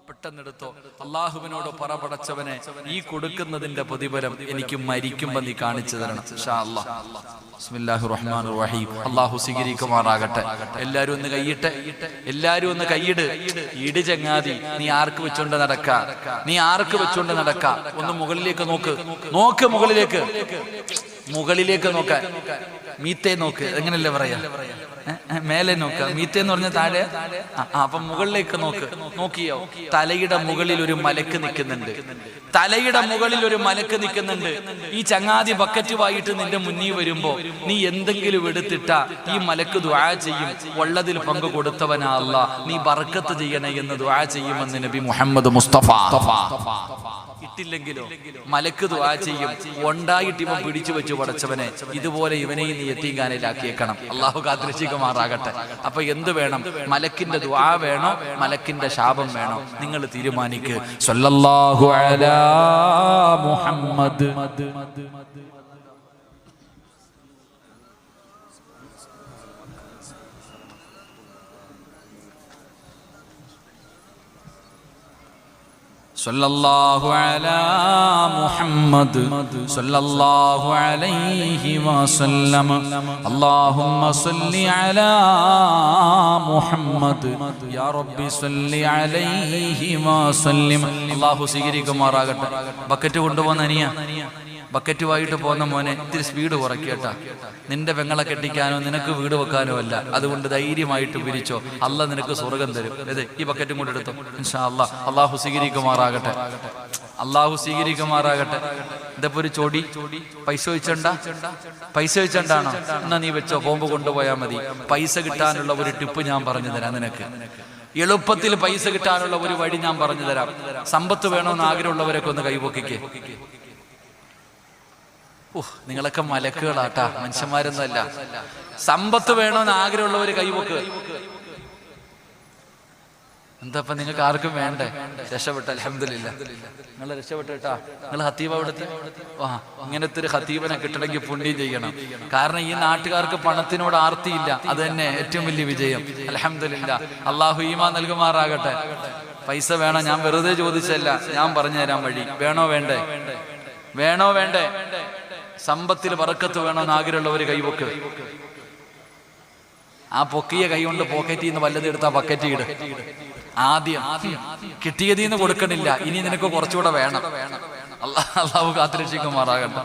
പെട്ടെന്നെടുത്തോ. അള്ളാഹുവിനോട് പറപടച്ചവനെ, ഈ കൊടുക്കുന്നതിന്റെ പ്രതിഫലം എനിക്ക് മരിക്കുമ്പോ നീ കാണിച്ചു തരണം. ഇൻഷാ അല്ലാഹ്. ബിസ്മില്ലാഹിർ റഹ്മാനിർ റഹീം. അള്ളാഹു സ്വീകരിക്കുമാറാകട്ടെ. എല്ലാരും ഒന്ന് കൈയിട്ടെ, എല്ലാരും ഒന്ന് കൈയിട്. ഇട് ചങ്ങാതി, നീ ആർക്ക് വെച്ചോണ്ട് നടക്ക, നീ ആർക്ക് വെച്ചോണ്ട് നടക്ക. ഒന്ന് മുകളിലേക്ക് നോക്ക്, നോക്ക് മുകളിലേക്ക്, മുകളിലേക്ക് നോക്കാൻ. മീത്തേ നോക്ക്, എങ്ങനല്ലേ പറയാ, മേലെ നോക്ക. മീത്തേന്ന് പറഞ്ഞ താഴെ. അപ്പൊ മുകളിലേക്ക് നോക്ക്. നോക്കിയോ? തലയുടെ മുകളിൽ ഒരു മലക്ക് നിൽക്കുന്നുണ്ട്, തലയുടെ മുകളിൽ ഒരു മലക്ക് നിൽക്കുന്നുണ്ട്. ഈ ചങ്ങാതി ബക്കറ്റുമായിട്ട് നിന്റെ മുന്നിൽ വരുമ്പോ നീ എന്തെങ്കിലും എടുത്തിട്ട ഈ മലക്ക് ദുആ ചെയ്യും, ഉള്ളതിൽ പങ്കു കൊടുത്തവനാ അല്ലാ, നീ ബർക്കത്ത് ചെയ്യണേ എന്ന് ദുആ ചെയ്യുമെന്ന് നബി മുഹമ്മദ് മുസ്തഫ. ഇട്ടില്ലെങ്കിലോ മലക്ക് ദുആ ചെയ്യും. ഉണ്ടായിട്ട് ഇവൻ പിടിച്ചു വെച്ചു, പടച്ചവനെ ഇതുപോലെ ഇവനെയും നീ യതീംഖാനയിലാക്കിയേക്കണം. അള്ളാഹു കാത്തിരക്ഷിക്കുമാറാകട്ടെ. അപ്പൊ എന്ത് വേണം? മലക്കിന്റെ ദുആ വേണോ, മലക്കിന്റെ ശാപം വേണോ? നിങ്ങൾ തീരുമാനിക്ക്. സ്വല്ലല്ലാഹു അലാ മുഹമ്മദ്. സല്ലല്ലാഹു അലാ മുഹമ്മദ് സല്ലല്ലാഹു അലൈഹി വസല്ലം. അല്ലാഹുമ്മ സല്ലി അലാ മുഹമ്മദ് യാ റബ്ബി സല്ലി അലൈഹി വസല്ലം. അല്ലാഹു സ്വീകരിക്കുമാറാകട്ടെ. ബക്കറ്റ് കൊണ്ടുപോകുന്ന അനിയ, ബക്കറ്റുമായിട്ട് പോകുന്ന മോനെ, ഇത്തിരി സ്പീഡ് കുറയ്ക്കേട്ടാ. നിന്റെ പെങ്ങളെ കെട്ടിക്കാനോ നിനക്ക് വീട് വെക്കാനോ അല്ല. അതുകൊണ്ട് ധൈര്യമായിട്ട് പിരിച്ചോ, അല്ലാഹ് നിനക്ക് സ്വർഗം തരും. ഈ ബക്കറ്റും കൂടെ എടുത്തോ ഇൻഷാ അല്ലാഹ്. അല്ലാഹു സ്വീകരിക്കുമാറാകട്ടെ, അല്ലാഹു സ്വീകരിക്കുമാറാകട്ടെ. ഇതപ്പോ ഒരു ചോടി പൈസ വെച്ചണ്ടാ, പൈസ വെച്ചണ്ടാണോ? എന്നാ നീ വെച്ചോ, ബോംബ് കൊണ്ടുപോയാൽ മതി. പൈസ കിട്ടാനുള്ള ഒരു ടിപ്പ് ഞാൻ പറഞ്ഞു തരാം നിനക്ക്. എളുപ്പത്തിൽ പൈസ കിട്ടാനുള്ള ഒരു വഴി ഞാൻ പറഞ്ഞു തരാം. സമ്പത്ത് വേണമെന്ന് ആഗ്രഹമുള്ളവരൊക്കെ ഒന്ന് കൈപൊക്കിക്കേ. നിങ്ങളൊക്കെ മലക്കുകളാട്ടാ, മനുഷ്യന്മാരൊന്നുമല്ല. സമ്പത്ത് വേണമെന്ന് ആഗ്രഹമുള്ളവര് കൈവക്ക്. എന്താ നിങ്ങൾക്ക് ആർക്കും വേണ്ടേ? രക്ഷപ്പെട്ട അൽഹംദുലില്ലാ, നിങ്ങൾ രക്ഷപ്പെട്ടാ. നിങ്ങൾ ഹത്തീബ എവിടെത്തി? ഇങ്ങനത്തെ ഒരു ഹത്തീബനെ കിട്ടണമെങ്കിൽ പുണ്യം ചെയ്യണം. കാരണം ഈ നാട്ടുകാർക്ക് പണത്തിനോട് ആർത്തിയില്ല. അത് തന്നെ ഏറ്റവും വലിയ വിജയം. അൽഹംദുലില്ലാ, അള്ളാഹു ഈമാൻ നൽകുമാറാകട്ടെ. പൈസ വേണോ? ഞാൻ വെറുതെ ചോദിച്ചല്ല, ഞാൻ പറഞ്ഞു തരാൻ വഴി. വേണോ വേണ്ടേ? വേണോ വേണ്ടേ? സമ്പത്തിൽ ബർക്കത്ത് വേണമെന്ന് ആഗ്രഹമുള്ളവര് കൈവക്ക്. ആ പൊക്കിയ കൈ കൊണ്ട് പോക്കറ്റിൽ നിന്ന് വല്ലത് എടുത്താ ബക്കറ്റ് ഇട്. ആദ്യം കിട്ടിയതിൽ നിന്ന് കൊടുക്കണില്ല, ഇനി നിനക്ക് കുറച്ചുകൂടെ വേണം. അല്ലാഹു കാത്തിരക്ഷിക്കുമാറാകട്ടെ.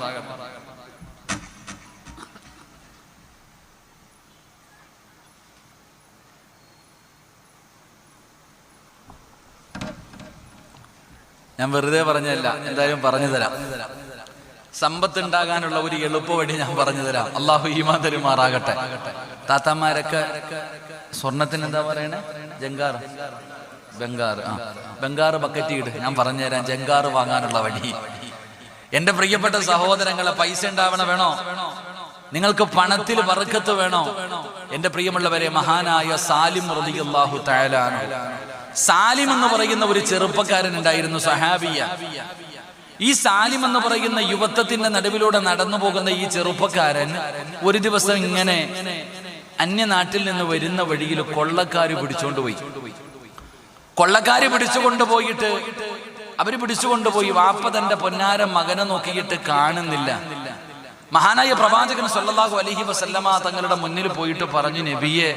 ഞാൻ വെറുതെ പറഞ്ഞല്ല, എന്തായാലും പറഞ്ഞു തരാം. സമ്പത്ത് ഉണ്ടാകാനുള്ള ഒരു എളുപ്പ വഴി ഞാൻ പറഞ്ഞു തരാം. അള്ളാഹു ഈമാൻ തരുമാറാകട്ടെ. താത്താമാരൊക്കെ സ്വർണത്തിന് എന്താ പറയണേ? ജങ്കാർ, ബംഗാർ. ബംഗാർ ബക്കറ്റ് ഇട്. ഞാൻ പറഞ്ഞുതരാം ജങ്കാർ വാങ്ങാനുള്ള വഴി. എന്റെ പ്രിയപ്പെട്ട സഹോദരങ്ങളെ, പൈസ ഉണ്ടാവണ വേണോ? നിങ്ങൾക്ക് പണത്തിൽ ബർക്കത്ത് വേണോ? എന്റെ പ്രിയമുള്ളവരെ, മഹാനായ സാലിം റളിയല്ലാഹു തആല അൻഹു, സാലിം എന്ന് പറയുന്ന ഒരു ചെറുപ്പക്കാരൻ ഉണ്ടായിരുന്നു, സഹാബിയ. ഈ സാലിം എന്ന് പറയുന്ന യുവത്വത്തിന്റെ നടുവിലൂടെ നടന്നു പോകുന്ന ഈ ചെറുപ്പക്കാരൻ ഒരു ദിവസം ഇങ്ങനെ അന്യനാട്ടിൽ നിന്ന് വരുന്ന വഴിയിൽ കൊള്ളക്കാര് പിടിച്ചുകൊണ്ടുപോയി. കൊള്ളക്കാര് പിടിച്ചുകൊണ്ടുപോയിട്ട് അവര് പിടിച്ചുകൊണ്ടുപോയി. വാപ്പ തന്റെ പൊന്നാര മകനെ നോക്കിയിട്ട് കാണുന്നില്ല. മഹാനായ പ്രവാചകൻ സല്ലല്ലാഹു അലൈഹി വസല്ലമ തങ്ങളുടെ മുന്നിൽ പോയിട്ട് പറഞ്ഞു, നബിയെ,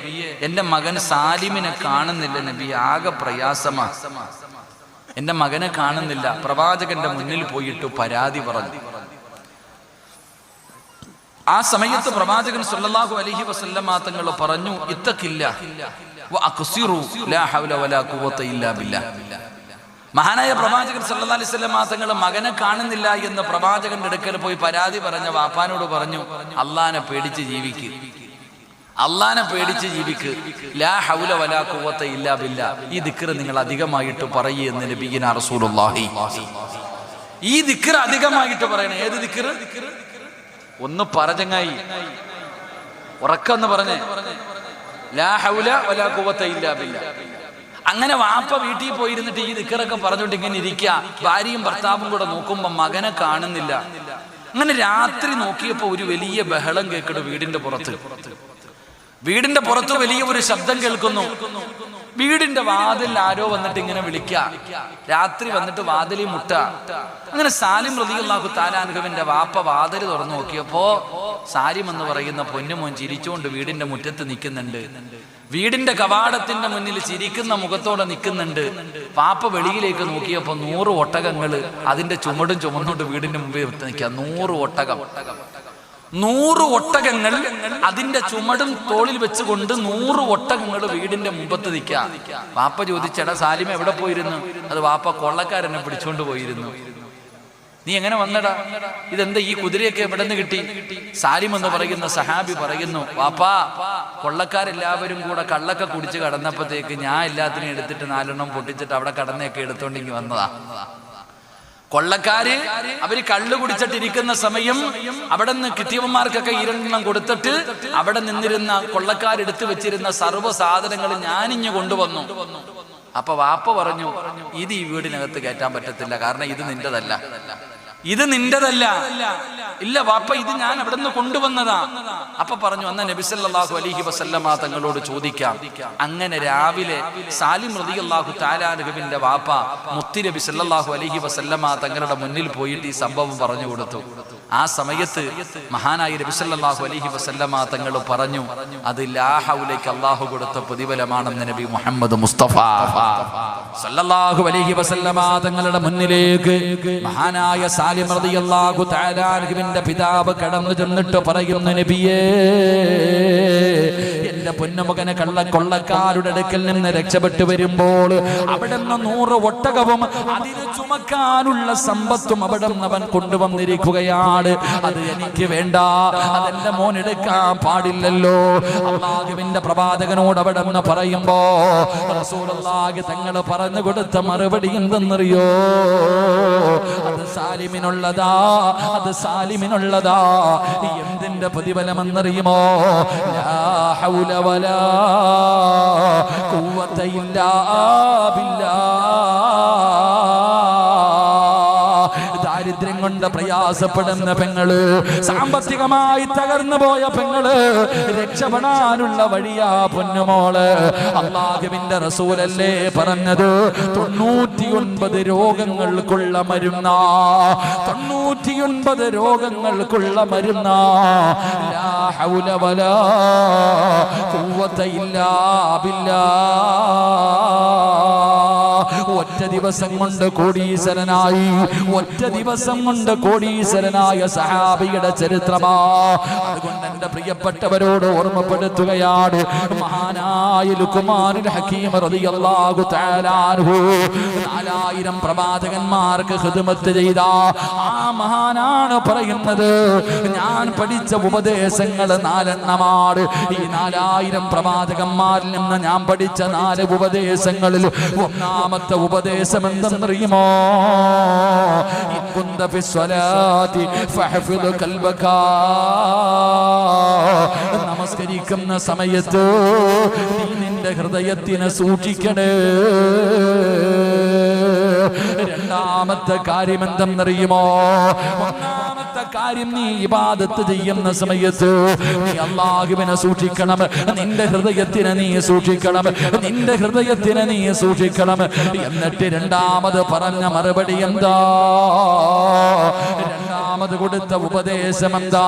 എന്റെ മകൻ സാലിമിനെ കാണുന്നില്ല നബിയെ, ആകെ പ്രയാസമാ, എന്റെ മകനെ കാണുന്നില്ല. പ്രവാചകന്റെ മുന്നിൽ പോയിട്ട് പരാതി പറഞ്ഞു. ആ സമയത്ത് പ്രവാചകൻ സല്ലല്ലാഹു അലൈഹി വസല്ലമ തങ്ങൾ പറഞ്ഞു, ഇത്തഖില്ലാ വഅഖ്സിറു ലാ ഹൗല വലാ ഖുവത ഇല്ലാ ബില്ലാഹ്. മഹാനായ പ്രവാചകൻ സല്ലല്ലാഹു അലൈഹി വസല്ലമ തങ്ങൾ മകനെ കാണുന്നില്ല എന്ന് പ്രവാചകന്റെ അടുക്കൽ പോയി പരാതി പറഞ്ഞ വാപ്പാനോട് പറഞ്ഞു, അള്ളാനെ പേടിച്ച് ജീവിക്ക്, അള്ളാനെ പേടിച്ച് ജീവിക്ക്. ലാ ഹൗല വലാ ഖുവത ഇല്ലാ ബില്ലാ. ഈ ദിക്ർ നിങ്ങൾ അധികമായിട്ട് പറയുമെന്ന് നബിയിനാ റസൂലുള്ളാഹി. ഈ ദിക്ർ അധികമായിട്ട് പറയണം. ഏത് ദിക്ർ? ഒന്ന് പറഞ്ഞങ്ങായി ഉറക്കെന്ന് പറഞ്ഞേ, ലാ ഹൗല വലാ ഖുവത ഇല്ലാ ബില്ലാ. അങ്ങനെ വാപ്പ വീട്ടിൽ പോയിരുന്നിട്ട് ഈ ദിക്റൊക്കെ പറഞ്ഞുകൊണ്ട് ഇങ്ങനെ ഇരിക്കുക. ഭാര്യയും ഭർത്താവും കൂടെ നോക്കുമ്പോ മകനെ കാണുന്നില്ല. അങ്ങനെ രാത്രി നോക്കിയപ്പോ ഒരു വലിയ ബഹളം കേൾക്കുന്നു വീടിന്റെ പുറത്ത്. വീടിന്റെ പുറത്ത് വലിയ ഒരു ശബ്ദം കേൾക്കുന്നു. വീടിന്റെ വാതിൽ ആരോ വന്നിട്ട് ഇങ്ങനെ വിളിക്കുക, രാത്രി വന്നിട്ട് വാതിലിൽ മുട്ട. അങ്ങനെ സാലിം റളിയല്ലാഹു തആല അൻഹുവിന്റെ വാപ്പ വാതിൽ തുറന്നു നോക്കിയപ്പോ സാലിം എന്ന് പറയുന്ന പൊന്നുമോൻ ചിരിച്ചുകൊണ്ട് വീടിന്റെ മുറ്റത്ത് നിൽക്കുന്നുണ്ട്. വീടിന്റെ കവാടത്തിന്റെ മുന്നിൽ ചിരിക്കുന്ന മുഖത്തോടെ നിൽക്കുന്നുണ്ട്. പാപ്പ വെളിയിലേക്ക് നോക്കിയപ്പോ 100 ഒട്ടകങ്ങള് അതിന്റെ ചുമടും ചുമന്നുകൊണ്ട് വീടിന്റെ മുമ്പിൽ നിൽക്കുക. 100 ഒട്ടകം, 100 ഒട്ടകങ്ങൾ അതിന്റെ ചുമടും തോളിൽ വെച്ചുകൊണ്ട് 100 ഒട്ടകങ്ങൾ വീടിന്റെ മുമ്പത്ത് നിൽക്കുക. വാപ്പ ചോദിച്ചെടാ സാലിം എവിടെ പോയിരുന്നു? അത് വാപ്പ കൊള്ളക്കാരെന്നെ പിടിച്ചോണ്ട് പോയിരുന്നു. നീ എങ്ങനെ വന്നടാ? ഇതെന്താ ഈ കുതിരയൊക്കെ എവിടെ നിന്ന് കിട്ടി? സാലിം എന്ന് പറയുന്ന സഹാബി പറയുന്നു, വാപ്പാ കൊള്ളക്കാരെല്ലാവരും കൂടെ കള്ളൊക്കെ കുടിച്ച് കടന്നപ്പോഴത്തേക്ക് ഞാൻ എല്ലാത്തിനും എടുത്തിട്ട് 4 എണ്ണം പൊട്ടിച്ചിട്ട് അവിടെ കടന്നൊക്കെ എടുത്തോണ്ടെങ്കിൽ വന്നതാ. കൊള്ളക്കാര് അവര് കള്ളു കുടിച്ചിട്ടിരിക്കുന്ന സമയം അവിടെ നിന്ന് കിട്ടിയവന്മാർക്കൊക്കെ 2 എണ്ണം കൊടുത്തിട്ട് അവിടെ നിന്നിരുന്ന കൊള്ളക്കാരെടുത്ത് വെച്ചിരുന്ന സർവ്വ സാധനങ്ങൾ ഞാനിഞ്ഞ് കൊണ്ടുവന്നു. അപ്പൊ വാപ്പ പറഞ്ഞു, ഇത് ഈ വീടിനകത്ത് കയറ്റാൻ പറ്റത്തില്ല, കാരണം ഇത് നിന്റെതല്ല, ഇത് നിന്റെതല്ല. ഇല്ല വാപ്പ, ഇത് ഞാൻ അവിടെ നിന്ന് കൊണ്ടുവന്നതാ. അപ്പൊ പറഞ്ഞു, അന്ന് നബി സല്ലല്ലാഹു അലൈഹി വസല്ലമ തങ്ങളോട് ചോദിക്കാം. അങ്ങനെ രാവിലെ സാലിം റളിയല്ലാഹു തആല അൻഹുവിന്റെ വാപ്പ മുത്തി നബി സല്ലല്ലാഹു അലൈഹി വസല്ലമ തങ്ങളുടെ മുന്നിൽ പോയിട്ട് ഈ സംഭവം പറഞ്ഞു കൊടുത്തു. ആ സമയത്ത് മഹാനായ നബി സല്ലല്ലാഹു അലൈഹി വസല്ലമ തങ്ങൾ പറഞ്ഞു, അത് ലാ ഹൗലയ്ക്ക് അല്ലാഹു കൊടുത്ത പ്രതിഫലമാണെന്ന് നബി മുഹമ്മദ് മുസ്തഫ സല്ലല്ലാഹു അലൈഹി വസല്ലമ തങ്ങളുടെ മുന്നിലേക്ക് മഹാനായ സാലിം റളിയല്ലാഹു തആല അൻഹുവിന്റെ പിതാവ് കടന്നു ചെന്നിട്ട് പറയുന്നു, നബിയേ, എന്റെ പൊന്നുമകനെ കൊള്ളക്കാരുടെ അടുക്കൽ നിന്ന് രക്ഷപ്പെട്ടു വരുമ്പോൾ അവിടെ നിന്ന് 100 ഒട്ടകവും അതിന് ചുമക്കാനുള്ള സമ്പത്തും അവിടെ നിന്ന് അവൻ കൊണ്ടുവന്നിരിക്കുകയാണ്. അത് എനിക്ക് വേണ്ട, അതെന്റെ മോൻ എടുക്കാൻ പാടില്ലല്ലോ. അല്ലാഹുവിന്റെ പ്രവാചകനോട് അവിടെ നിന്ന് പറയുമ്പോ റസൂലുള്ളാഹി തങ്ങൾ പറഞ്ഞു കൊടുത്ത മറുപടി എന്തെന്നറിയോ? അത് സാലിമിനുള്ളതാ, അത് സാലിമിനുള്ളതാ. എന്തിന്റെ പ്രതിഫലമെന്നറിയുമോ? ലാ ഹൗല വലാ ഖുവത ഇല്ലാ ബില്ലാഹ്. ദാരിദ്ര്യം കൊണ്ട് പ്രയാസപ്പെടുന്ന പെങ്ങള്, സാമ്പത്തികമായി തകർന്നു പോയ പെങ്ങള്, രക്ഷപ്പെടാനുള്ള വഴിയാ പൊന്നുമോള്. അല്ലാഹുവിന്റെ റസൂലല്ലേ പറഞ്ഞത്, 99 രോഗങ്ങൾക്കുള്ള മരുന്നാ, 99 രോഗങ്ങൾക്കുള്ള മരുന്നാ. ലാ ഹൗല വലാ ഖുവത ഇല്ലാ ബില്ലാഹ്. ഒറ്റ ദിവസം കൊണ്ട് കോടീശ്വരനായി, ഒറ്റ ദിവസം കൊണ്ട് കോടീശ്വരനായ സഹാബിയുടെ ചരിത്രമാ. അതുകൊണ്ട് എന്റെ പ്രിയപ്പെട്ടവരോട് ഓർമ്മപ്പെടുത്തുകയാണ്, മഹാനായ ലുഖ്മാനുൽ ഹകീം റളിയല്ലാഹു തആല അൻഹു 4000 പ്രവാചകന്മാർക്ക് ഖിദ്മത്ത് ചെയ്ത ആ മഹാനാണ് പറയുന്നത്, ഞാൻ പഠിച്ച ഉപദേശങ്ങൾ 4 എണ്ണമാണ്. ഈ 4000 പ്രവാചകന്മാരിൽ നിന്ന് ഞാൻ പഠിച്ച 4 ഉപദേശങ്ങളിൽ ഒന്നാമത്തെ ഉപദേശം എന്തെന്നറിയുമോ? ഇൻകുന്ത ഫിസ്സലാത്തി ഫഹ്ഫിദ് ഖൽബക. നമസ്കരിക്കുന്ന സമയത്ത് നീ നിന്റെ ഹൃദയത്തിനെ സൂക്ഷിക്കണേ. രണ്ടാമത്തെ കാര്യം എന്തെന്നറിയുമോ? ഒന്നാമത്തെ കാര്യം, നീ ഇബാദത്ത് ചെയ്യുന്ന സമയത്ത് നീ അല്ലാഹുവിനെ സൂക്ഷിക്കണം, നിന്റെ ഹൃദയത്തിനെ നീ സൂക്ഷിക്കണം, നിന്റെ ഹൃദയത്തിനെ നീ സൂക്ഷിക്കണം. എന്നിട്ട് രണ്ടാമത് പറഞ്ഞ മറുപടി എന്താ? രണ്ടാമത് കൊടുത്ത ഉപദേശം എന്താ?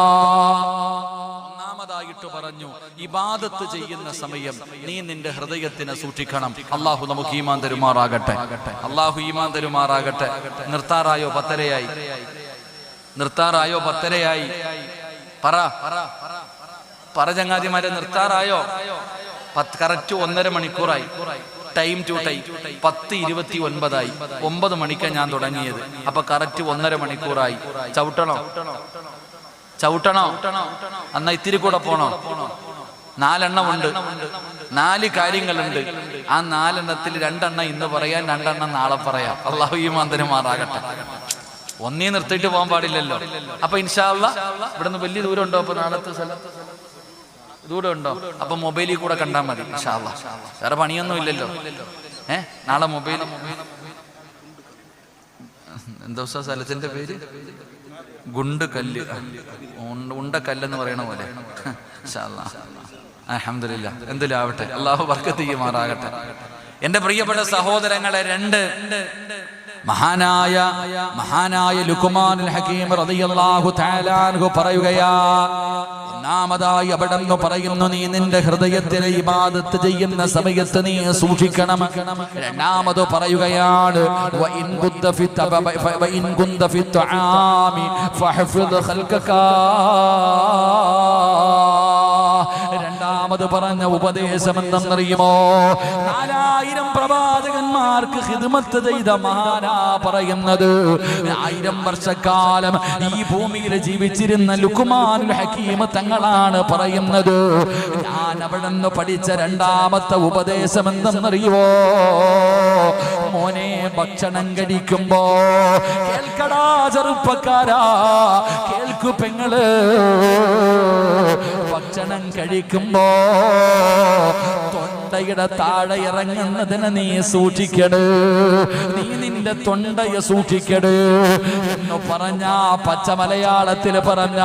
ഒന്നാമതായിട്ട് പറഞ്ഞു, ഇബാദത്ത് ചെയ്യുന്ന സമയം നീ നിന്റെ ഹൃദയത്തിനെ സൂക്ഷിക്കണം. അല്ലാഹു നമുക്ക് ഈമാൻ തരുമാറാകട്ടെ, അല്ലാഹു ഈമാൻ തരുമാറാകട്ടെ. നിർത്താറായോ? 10:30 നിർത്താറായോ? 10:30 പറ ചങ്ങാതിമാരെ, നിർത്താറായോ? കറക്റ്റ് 1.5 മണിക്കൂറായി. ടൈം ടു ടൈം 10:29 9 മണിക്കാണ് ഞാൻ തുടങ്ങിയത്. അപ്പൊ കറക്റ്റ് 1.5 മണിക്കൂറായി. ചവിട്ടണോ? എന്നാ ഇത്തിരി കൂടെ പോണോ? 4 എണ്ണമുണ്ട്, 4 കാര്യങ്ങളുണ്ട്. ആ 4 എണ്ണത്തിൽ 2 എണ്ണം ഇന്ന് പറയാൻ, 2 എണ്ണം നാളെ പറയാം. അല്ലാഹു ഈമാൻ തരുമാറാകട്ടെ. ഒന്നേ നിർത്തിയിട്ട് പോകാൻ പാടില്ലല്ലോ. അപ്പൊ ഇൻഷാ അല്ലാഹ് ഇവിടുന്ന് വലിയ ദൂരം ഉണ്ടോ? അപ്പൊ നാളത്തെ ദൂരം ഉണ്ടോ? അപ്പൊ മൊബൈലിൽ കൂടെ കണ്ടാൽ മതി ഇൻഷാ അല്ലാഹ്. വേറെ പണിയൊന്നും ഇല്ലല്ലോ. നാളെ മൊബൈൽ എന്താ സ്ഥലത്തിന്റെ പേര്? ഗുണ്ടുകല്ല്, ഉണ്ടക്കല്ലെന്ന് പറയണ പോലെ. ഇൻഷാ അല്ലാഹ് അൽഹംദുലില്ലാഹ്. എന്തിലാവട്ടെ, അല്ലാഹു ബർക്കത്ത് ചെയ്യുമാറാകട്ടെ. എന്റെ പ്രിയപ്പെട്ട സഹോദരങ്ങളെ, മഹാനായ ലുഖ്മാനുൽ ഹകീം റളിയല്ലാഹു തആല അൻഹു പറയുകയാ, ഒന്നാമതായി അവിടെന്ന് പറയുന്നു, നീ നിന്റെ ഹൃദയത്തിലെ ഇബാദത്ത് ചെയ്യുന്ന സമയത്ത് നീ സൂക്ഷിക്കണം. രണ്ടാമത് പറയുകയാണ്, വഇൻ കുന്ത ഫി തആമി ഫഹ്ഫിദ് ഖൽഖക. രണ്ടാമത് പറഞ്ഞ ഉപദേശം എന്തെന്നറിയുമോ? 4000 പ്രവാചകന്മാർക്ക് ഖിദ്മത്ത് ചെയ്ത മഹാനാ പറയുന്നത്. 1000 വർഷക്കാലം ഈ ഭൂമിയിൽ ജീവിച്ചിരുന്ന ലുഖ്മാനുൽ ഹകീം തങ്ങളാണ് പറയുന്നത്. ഞാൻ അവിടെ നിന്ന് പഠിച്ച രണ്ടാമത്തെ ഉപദേശം എന്തെന്നറിയുമോ? മോനെ, ഭക്ഷണം കഴിക്കുമ്പോ കേൾക്കടാ ചെറുപ്പക്കാരാ, കേൾക്കു പെങ്ങള്, ഭക്ഷണം കഴിക്കുമ്പോ തൊണ്ടയുടെ താഴെ ഇറങ്ങുന്നതിന് നീ സൂക്ഷിക്കട്, നീ നിന്റെ തൊണ്ടയെ സൂക്ഷിക്കട് എന്ന് പറഞ്ഞ പച്ച മലയാളത്തിൽ പറഞ്ഞ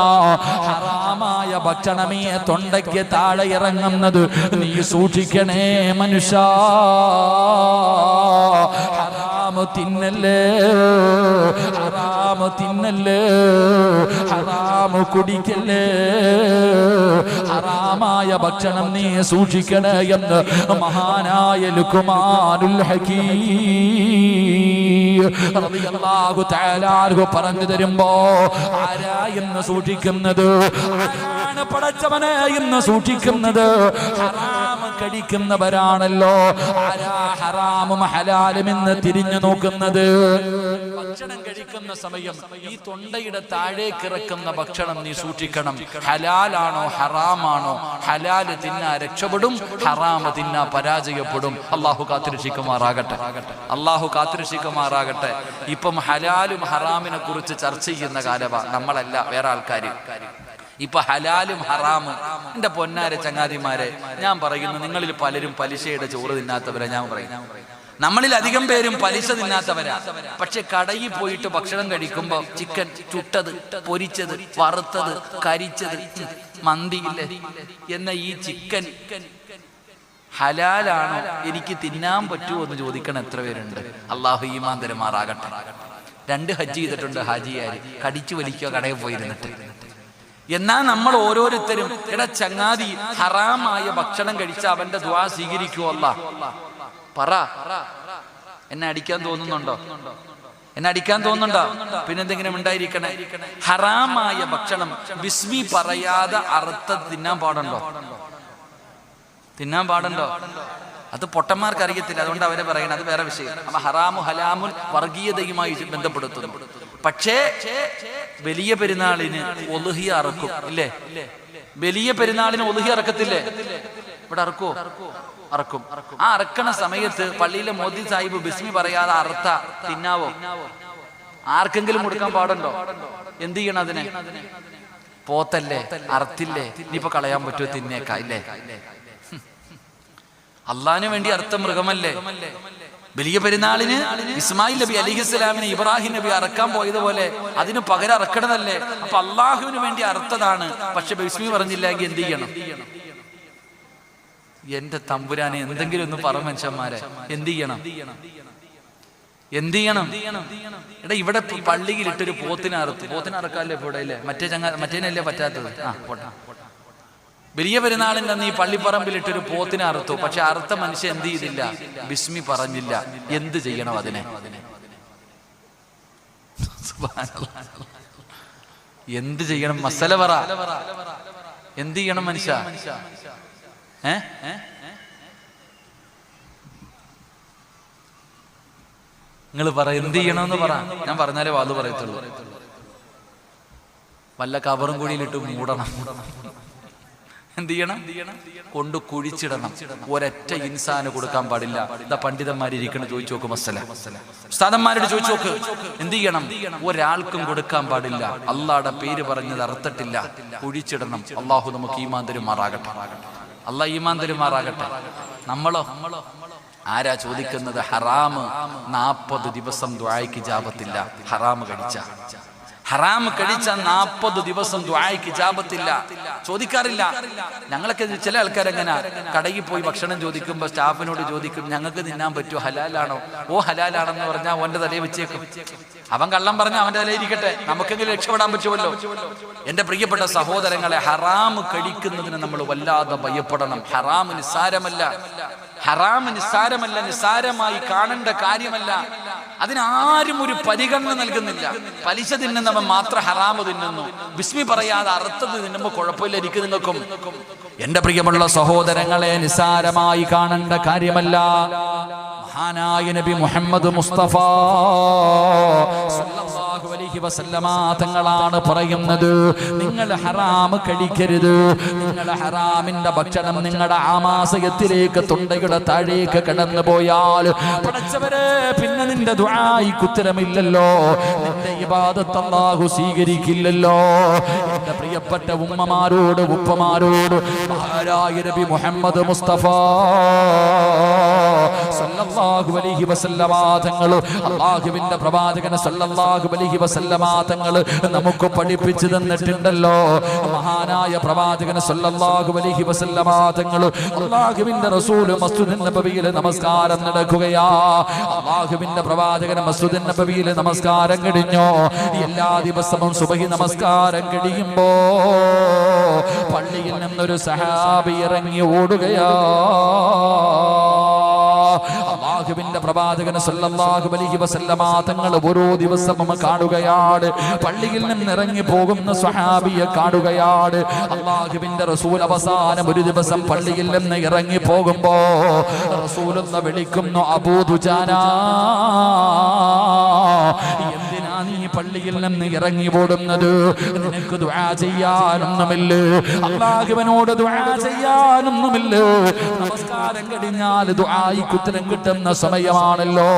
ഹറാമായ ഭക്ഷണമേ തൊണ്ടയ്ക്ക് താഴെ ഇറങ്ങുന്നത് നീ സൂക്ഷിക്കണേ മനുഷ്യ. ഹറാമ് തിന്നല്ലേ, ഹറാമ് തിന്നല്ലേ, ഹറാമ് കുടിക്കല്ലേ, ഹറാമായ ഭക്ഷണം നീ സൂക്ഷിക്കണേ എന്ന് മഹാനായ ലുഖ്മാനുൽ ഹകീം റളിയല്ലാഹു തആല അൻഹു പറഞ്ഞു തരുമ്പോ, ആരാ എന്ന് സൂക്ഷിക്കുന്നത്? ആരാണ് പടച്ചവനെ എന്ന് സൂക്ഷിക്കുന്നത്? ഹറാം കഴിക്കുന്നവരാണല്ലോ. ആരാ ഹറാമും ഹലാലും എന്ന് തിരിഞ്ഞു നോക്കുന്നത്? ഭക്ഷണം കഴിക്കുന്ന സമയം ഈ തൊണ്ടയുടെ താഴേക്ക് ഇറക്കുന്ന ഭക്ഷണം നീ സൂക്ഷിക്കണം. ഹലാലാണോ ഹറാമാണോ? ഹലാല് തിന്നാ രക്ഷപ്പെടും, ഹറാമ് തിന്നാ പരാജയപ്പെടും. അള്ളാഹു കാത്തിരക്ഷിക്കുമാറാകട്ടെ, അള്ളാഹു കാത്തിരക്ഷിക്കുമാറാകട്ടെ. ഇപ്പം ഹലാലും ഹറാമിനെ കുറിച്ച് ചർച്ച ചെയ്യുന്ന കാലവാ, നമ്മളല്ല, വേറെ ആൾക്കാർ. ഇപ്പൊ ഹലാലും ഹറാമും, എന്റെ പൊന്നാര ചങ്ങാതിമാരെ, ഞാൻ പറയുന്നു, നിങ്ങളിൽ പലരും പലിശയുടെ ചോറ് തിന്നാത്തവരാ. ഞാൻ പറയുന്നു, നമ്മളിൽ അധികം പേരും പലിശ തിന്നാത്തവരാ. പക്ഷെ കടയിൽ പോയിട്ട് ഭക്ഷണം കഴിക്കുമ്പോ ചിക്കൻ ചുട്ടത്, പൊരിച്ചത്, വറുത്തത്, കരിച്ചത്, മന്തി ഇല്ലേ എന്ന ഈ ചിക്കൻ ഹലാലാണോ, എനിക്ക് തിന്നാൻ പറ്റുമോ എന്ന് ചോദിക്കണം എത്ര പേരുണ്ട്? അള്ളാഹു ഈമാൻ തരുമാറാകട്ടെ. 2 ഹജ്ജ് ചെയ്തിട്ടുണ്ട് ഹാജിയാര്, കടിച്ചു വലിക്കുക കടയിൽ പോയിരുന്നിട്ട്. എന്നാൽ നമ്മൾ ഓരോരുത്തരും, എടാ ചങ്ങാതി, ഹറാമായ ഭക്ഷണം കഴിച്ച അവന്റെ ദുആ സ്വീകരിക്കുമോ അല്ലാഹ്? പറ, എന്നെ അടിക്കാൻ തോന്നുന്നുണ്ടോ? എന്നെ അടിക്കാൻ തോന്നുന്നുണ്ടോ? പിന്നെന്തെങ്കിലും ഉണ്ടായിരിക്കണേ. ഹറാമായ ഭക്ഷണം ബിസ്മി പറയാതെ അറുത്ത തിന്നാൻ പാടുണ്ടോ? തിന്നാൻ പാടുണ്ടോ? അത് പൊട്ടന്മാർക്ക് അറിയത്തില്ല, അതുകൊണ്ട് അവരെ പറയണം, അത് വേറെ വിഷയം. അപ്പൊ ഹറാമു ഹലാമുൽ വർഗീയതയുമായി ബന്ധപ്പെടുത്തുന്നു. പക്ഷേ വലിയ പെരുന്നാളിന് ഒളുഹിയ അറക്കും ഇല്ലേ? വലിയ പെരുന്നാളിന് ഒളുഹിയ അറക്കത്തില്ലേ? ഇവിടെ അറക്കോ? അറക്കും. ആ അറക്കണ സമയത്ത് പള്ളിയിലെ മോദി സാഹിബ് ബിസ്മി പറയാതെ അറുത്ത തിന്നാവോ? ആർക്കെങ്കിലും കൊടുക്കാൻ പാടുണ്ടോ? എന്ത് ചെയ്യണം അതിനെ? പോത്തല്ലേ, അറുത്തില്ലേ, ഇനിയിപ്പോ കളയാൻ പറ്റുമോ? തിന്നേക്കാ ഇല്ലേ? അള്ളാഹിന് വേണ്ടി അറുത്ത മൃഗമല്ലേ? വലിയ പെരുന്നാളിന് ഇസ്മായിൽ നബി അലൈഹിസ്സലാമിനെ ഇബ്രാഹിം നബി അറക്കാൻ പോയതുപോലെ അതിന് പകരം അറക്കണതല്ലേ? അപ്പൊ അള്ളാഹുവിന് വേണ്ടി അറുത്തതാണ്. പക്ഷെ ബിസ്മി പറഞ്ഞില്ലെങ്കിൽ എന്ത് ചെയ്യണം? എന്റെ തമ്പുരാനെ, എന്തെങ്കിലും ഒന്ന് പറ മനുഷ്യന്മാരെ, എന്ത് ചെയ്യണം? എന്ത് ചെയ്യണം? എടാ, ഇവിടെ പള്ളിയിൽ ഇട്ടൊരു പോത്തിനെ അറക്കാല്ലേ ഇവിടെ ഇല്ലേ? മറ്റേനല്ലേ പറ്റാത്തത്? ആ പോട്ടെ. വലിയ പെരുന്നാളിന്റെ അന്ന് ഈ പള്ളിപ്പറമ്പിലിട്ടൊരു പോത്തിനെ അറുത്തു. പക്ഷെ അറുത്ത മനുഷ്യൻ എന്ത് ചെയ്തില്ല? ബിസ്മി പറഞ്ഞില്ല. എന്ത് ചെയ്യണം അതിനെ? എന്ത് ചെയ്യണം? മസല പറ. എന്ത് ചെയ്യണം മനുഷ്യ? നിങ്ങൾ പറ, എന്ത് ചെയ്യണമെന്ന് പറ. ഞാൻ പറഞ്ഞാലേ വാത് പറയത്തുള്ളൂ. വല്ല കബറും കുഴിയിലിട്ട് മൂടണം. എന്ത് ചെയ്യണം? കൊണ്ട് കുഴിച്ചിടണം. ഒരൊറ്റ ഇൻസാന് കൊടുക്കാൻ പാടില്ല. ഇതാ പണ്ഡിതന്മാരിയ്ക്കണം, ചോദിച്ചു നോക്കും. ഉസ്താദന്മാരോട് ചോദിച്ചു നോക്ക്, എന്ത് ചെയ്യണം? ഒരാൾക്കും കൊടുക്കാൻ പാടില്ല. അള്ളാഹുടെ പേര് പറഞ്ഞത് അർത്ഥത്തില്ല, കുഴിച്ചിടണം. അള്ളാഹു നമുക്ക് ഈമാൻ തരുമാറാകട്ടെ. അള്ളാഹ് ഈമാൻ തരുമാറാകട്ടെ. നമ്മളോ? ആരാ ചോദിക്കുന്നത്? ഹറാമ് 40 ദിവസം ദുആയ്ക്ക് ഇജാബത്തില്ല. ഹറാമ് കഴിച്ച ഹറാം കഴിച്ച 40 ദിവസം ദുആയ്ക്ക് ഇജാബത്തില്ല, ചോദിക്കാറില്ല. ഞങ്ങളൊക്കെ ചില ആൾക്കാരെങ്ങനെ കടയിൽ പോയി ഭക്ഷണം ചോദിക്കുമ്പോൾ സ്റ്റാഫിനോട് ചോദിക്കും, ഞങ്ങൾക്ക് തിന്നാൻ പറ്റുമോ, ഹലാലാണോ? ഓ ഹലാലാണെന്ന് പറഞ്ഞാൽ അവന്റെ തലയിൽ വെച്ചേക്കും. അവൻ കള്ളം പറഞ്ഞാൽ അവന്റെ തലയിൽ ഇരിക്കട്ടെ, നമുക്കെങ്കിലും രക്ഷപ്പെടാൻ പറ്റുമല്ലോ. എന്റെ പ്രിയപ്പെട്ട സഹോദരങ്ങളെ, ഹറാം കഴിക്കുന്നതിന് നമ്മൾ വല്ലാതെ ഭയപ്പെടണം. ഹറാം നിസ്സാരമല്ല, ഹറാം നിസ്സാരമല്ല, നിസ്സാരമായി കാണേണ്ട കാര്യമല്ല. അതിനാരും ഒരു പരിഗണന നൽകുന്നില്ല. പലിശ തിന്നുന്നവൻ മാത്രം ഹറാമ് തിന്നുന്നു, ബിസ്മി പറയാതെ അറുത്തത് തിന്നുമ്പോൾ കുഴപ്പമില്ല, എനിക്ക് നിങ്ങൾക്കും. എന്റെ പ്രിയമുള്ള സഹോദരങ്ങളെ, നിസ്സാരമായി കാണേണ്ട കാര്യമല്ല. മഹാനായ നബി മുഹമ്മദ് മുസ്തഫ സല്ലല്ലാഹു അലൈഹി വസല്ലമ തങ്ങളാണ് പറയുന്നത്, നിങ്ങൾ ഹറാം കഴിക്കരുത്. നിങ്ങൾ ഹറാമിന്റെ ഭക്ഷണം നിങ്ങളുടെ ആമാശയത്തിലേക്ക്, തൊണ്ടയുടെ താഴേക്ക് കടന്നു പോയാൽ പടച്ചവരെ പിന്നെ നിന്റെ ദുആയ്ക്ക് ഉത്തരമില്ലല്ലോ, നിന്റെ ഇബാദത്ത് അല്ലാഹു സ്വീകരിക്കില്ലല്ലോ. എന്റെ പ്രിയപ്പെട്ട ഉമ്മമാരോട് ഉപ്പമാരോട് മഹാനായ നബി മുഹമ്മദ് മുസ്തഫ സല്ലല്ലാഹു അലൈഹി വസല്ലമ തങ്ങൾ, അല്ലാഹുവിന്റെ പ്രവാചകൻ സല്ലല്ലാഹു അലൈഹി വസല്ലമ തങ്ങൾ നമുക്ക് പഠിപ്പിച്ചു തന്നിട്ടുണ്ടല്ലോ. മഹാനായ പ്രവാചകൻ സല്ലല്ലാഹു അലൈഹി വസല്ലമ തങ്ങൾ, അല്ലാഹുവിന്റെ റസൂൽ മസ്ജിദുൻ നബവിയിൽ നമസ്കാരം നടക്കുകയാ. അല്ലാഹുവിന്റെ പ്രവാചകൻ മസ്ജിദുൻ നബവിയിൽ നമസ്കാരം കഴിഞ്ഞു. എല്ലാ ദിവസവും സുബഹി നമസ്കാരം കഴിയുമ്പോ പള്ളിയിൽ നിന്നൊരു സഹാബി ഇറങ്ങി ഓടുകയാ. അല്ലാഹുവിന്റെ പ്രവാചകൻ സല്ലല്ലാഹു അലൈഹി വസല്ലമ തങ്ങൾ ഓരോ ദിവസവും കാണുകയാണ്, പള്ളിയിൽ നിന്ന് ഇറങ്ങി പോകുന്ന സ്വഹാബിയെ കാണുകയാണ്. അല്ലാഹുവിന്റെ റസൂൽ അവസാനം ഒരു ദിവസം പള്ളിയിൽ നിന്ന് ഇറങ്ങി പോകുമ്പോ റസൂലൊന്ന് വിളിക്കുന്നു, അബൂ ദുജാന, എന്തിനാ നീ പള്ളിയിൽ നിന്ന് ഇറങ്ങി ഓടുന്നത്? നിനക്ക് ദുആ ചെയ്യാനൊന്നുമില്ലേ? അല്ലാഹുവിനോട് ദുആ ചെയ്യാനൊന്നുമില്ല? നമസ്കാരം കഴിഞ്ഞാൽ ദുആയ്ക്ക് ഉത്തരം കിട്ടുന്ന സമയമാണല്ലോ.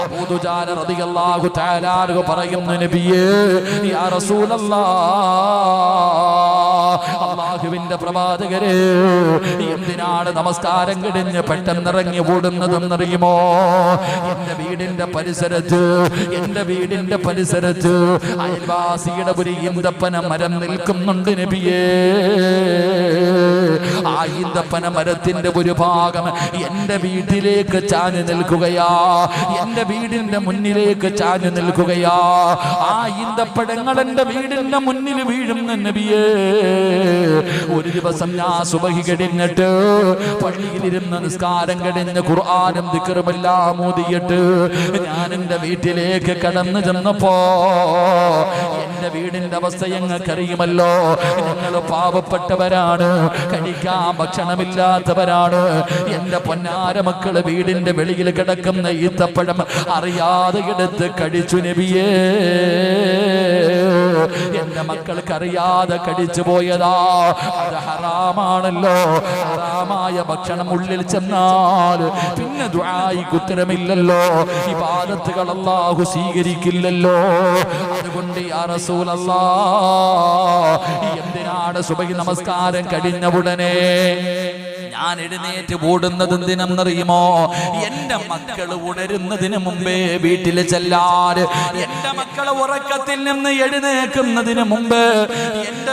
അബൂ ദുജാന റളിയല്ലാഹു തആല അൻഹു പറയുന്നു, നബിയേ, യാ റസൂലല്ലാഹ്, അല്ലാഹുവിന്റെ പ്രവാചകരെ, എന്തിനാണ് നമസ്കാരം കഴിഞ്ഞ് പെട്ടെന്ന് ഇറങ്ങി ഓടുന്നതെന്നറിയുമോ? എന്റെ വീടിന്റെ പരിസരത്ത് അയൽവാസിയുടെ ഒരു ഈന്തപ്പന മരം നിൽക്കുന്നുണ്ട് നബിയേ. ആ ഈന്തപ്പന മരത്തിന്റെ ഒരു ഭാഗം എന്റെ വീട്ടിലേക്ക് ചാഞ്ഞു നിൽക്കുകയാ, എന്റെ വീടിന്റെ മുന്നിലേക്ക് ചാഞ്ഞു നിൽക്കുകയാ. ആ ഈന്തപ്പഴങ്ങൾ എന്റെ വീടിന്റെ മുന്നിൽ വീഴുന്ന നബിയേ. ഒരു ദിവസം ഞാൻ സുബഹി കഴിഞ്ഞിട്ട് പള്ളിയിലിരുന്ന് നിസ്കാരം കഴിഞ്ഞ് ഖുർആനും ദിക്റുമെല്ലാം ഓതിയിട്ട് ഞാൻ എന്റെ വീട്ടിലേക്ക് കടന്നു ചെന്നപ്പോ എന്റെ വീടിന്റെ അവസ്ഥ ഞങ്ങൾക്കറിയുമല്ലോ. ഞങ്ങൾ പാവപ്പെട്ടവരാണ്, കഴിക്കാൻ ഭക്ഷണമില്ലാത്തവരാണ്. എന്റെ പൊന്നാര മക്കള് വീടിന്റെ വെളിയിൽ കിടക്കുന്ന ഈത്തപ്പഴം അറിയാതെ എടുത്ത് കഴിച്ചു നബിയേ. എന്റെ മക്കൾക്ക് അറിയാതെ കടിച്ചു പോയതാ. അത് ഹറാമാണല്ലോ. ഹറാമായ ഭക്ഷണം ഉള്ളിൽ ചെന്നാൽ പിന്നെ ദുആയ്ക്ക് ഉത്തരമില്ലല്ലോ, ഇബാദത്തുകൾ അല്ലാഹു സ്വീകരിക്കില്ലല്ലോ. അതുകൊണ്ട് യാ റസൂലല്ലാഹ്, എന്തിനാണ് സുബഹി നമസ്കാരം കഴിഞ്ഞ ഉടനെ ഞാൻ എഴുന്നേറ്റ് ഓടുന്നത് എന്തിനെന്നറിയുമോ? എന്റെ മക്കൾ ഉണരുന്നതിന് മുമ്പേ വീട്ടിൽ ചെല്ലാൻ, എന്റെ മക്കളെ ഉറക്കത്തിൽ നിന്ന് എഴുന്നേൽക്കുന്നതിന് മുമ്പ് എന്റെ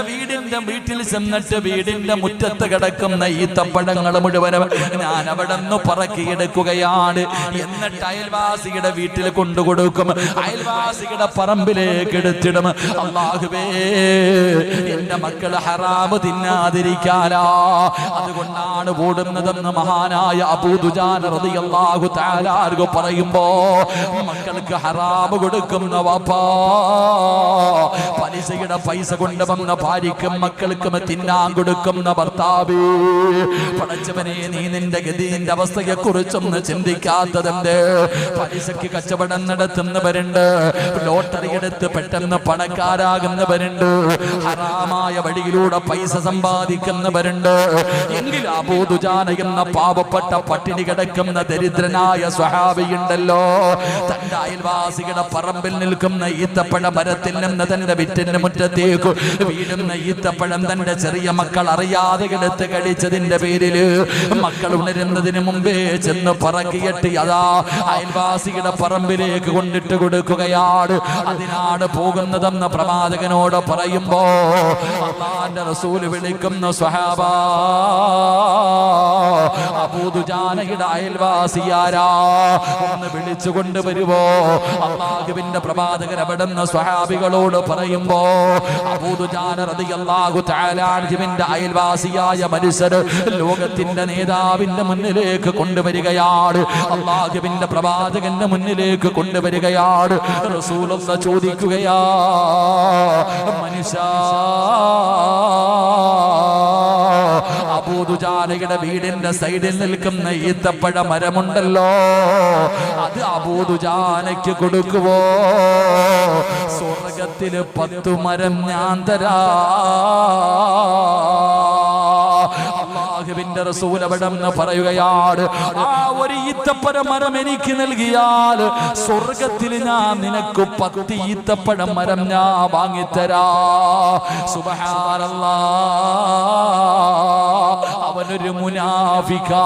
വീട്ടിൽ ചെന്നിട്ട് വീടിന്റെ മുറ്റത്ത് കിടക്കുന്ന ഈത്തപ്പഴങ്ങൾ മുഴുവനും ഞാൻ അവിടെ നിന്ന് പറക്കിയെടുക്കുകയാണ്. എന്നിട്ട് അയൽവാസിയുടെ വീട്ടിൽ കൊണ്ടുകൊടുക്കും, അയൽവാസിയുടെ പറമ്പിലേക്ക് എടുത്തിടും. അല്ലാഹുവേ, എന്റെ മക്കൾ ഹറാമ് തിന്നാതിരിക്കാനാ, അതുകൊണ്ടാണ് ഓടുന്നതെന്ന് മഹാനായ അബൂ ദുജാന റളിയല്ലാഹു തആല അൻഹു പറയുമ്പോ, മക്കൾക്ക് ഹറാമ് കൊടുക്കുന്ന വാപ്പാ, പലിശയുടെ പൈസ കൊണ്ടുവന്ന ഭാര്യയ്ക്കും മക്കൾക്കും തിന്നാൻ കൊടുക്കുന്ന ഭർത്താവ്, പടച്ചവനെ, നീ നിന്റെ ഗതിന്റെ അവസ്ഥയെ കുറിച്ചൊന്ന് ചിന്തിക്കാത്തതെന്ത്? പലിശയ്ക്ക് കച്ചവടം നടത്തുന്നവരുണ്ട്, ലോട്ടറി എടുത്ത് പെട്ടെന്ന് പണക്കാരാകുന്നവരുണ്ട്, ഹറാമായ വഴിയിലൂടെ പൈസ സമ്പാദിക്കുന്നവരുണ്ട്. എങ്കിൽ അബൂ അബൂദുജാന എന്ന പാവപ്പെട്ട പട്ടിണി കിടക്കുന്ന ദരിദ്രനായ സ്വഹാബിയുണ്ടല്ലോ, തന്റെ അയൽവാസികളുടെ പറമ്പിൽ നിൽക്കുന്ന ഈത്തപ്പഴ മരത്തിൽ നിന്ന് തന്റെ വിറ്റിന്റെ മുറ്റത്തേക്ക് വീഴുന്ന ഈത്തപ്പഴം തന്റെ ചെറിയ മക്കൾ അറിയാതെ എടുത്ത് കഴിച്ചതിന്റെ പേരില് മക്കൾ ഉണരുന്നതിന് മുമ്പേ ചെന്ന് പറക്കിയിട്ട് അതാ അയൽവാസികളുടെ പറമ്പിലേക്ക് കൊണ്ടിട്ട് കൊടുക്കുകയാണ്. അതിനാണ് പോകുന്നതെന്ന് പ്രവാചകനോട് പറയുമ്പോ അല്ലാഹുവിന്റെ റസൂൽ വിളിക്കുന്ന സ്വഹാബാ, അബൂദുജാനയുടെ അയൽവാസിയാരാ, ഒന്ന് വിളിച്ചു കൊണ്ടുവരുവോ? അല്ലാഹുവിന്റെ പ്രവാചകൻ അവിടുന്ന് സ്വഹാബികളോട് പറയുമ്പോ അബൂദുജാന റളിയല്ലാഹു തആല അൻഹുവിന്റെ അയൽവാസിയായ മനുഷ്യർ ലോകത്തിന്റെ നേതാവിന്റെ മുന്നിലേക്ക് കൊണ്ടുവരികയാണ്. അല്ലാഹുവിന്റെ പ്രവാചകന്റെ മുന്നിലേക്ക് കൊണ്ടുവരികയാണ്. റസൂലുള്ളാഹി ചോദിക്കുകയാ, മനുഷ്യ, അബൂദുജാനയുടെ വീടിന്റെ സൈഡിൽ നിൽക്കുന്ന ഈത്തപ്പഴ മരമുണ്ടല്ലോ, അത് അബൂദുജാനയ്ക്ക് കൊടുക്കുവോ? സ്വർഗത്തില് 10 മരം ഞാൻ തരാ. അല്ലാഹുവിന്റെ റസൂൽ അവിടെന്ന് പറയുകയാണ്, ആ ഒരു ഈത്തപ്പഴ മരം എനിക്ക് നൽകിയാൽ സ്വർഗത്തിൽ ഞാൻ നിനക്ക് 10 ഈത്തപ്പഴ മരം ഞാൻ വാങ്ങിത്തരാ. സുബ്ഹാനല്ലാഹ്, അവനൊരു മുനാഫിക്കാ.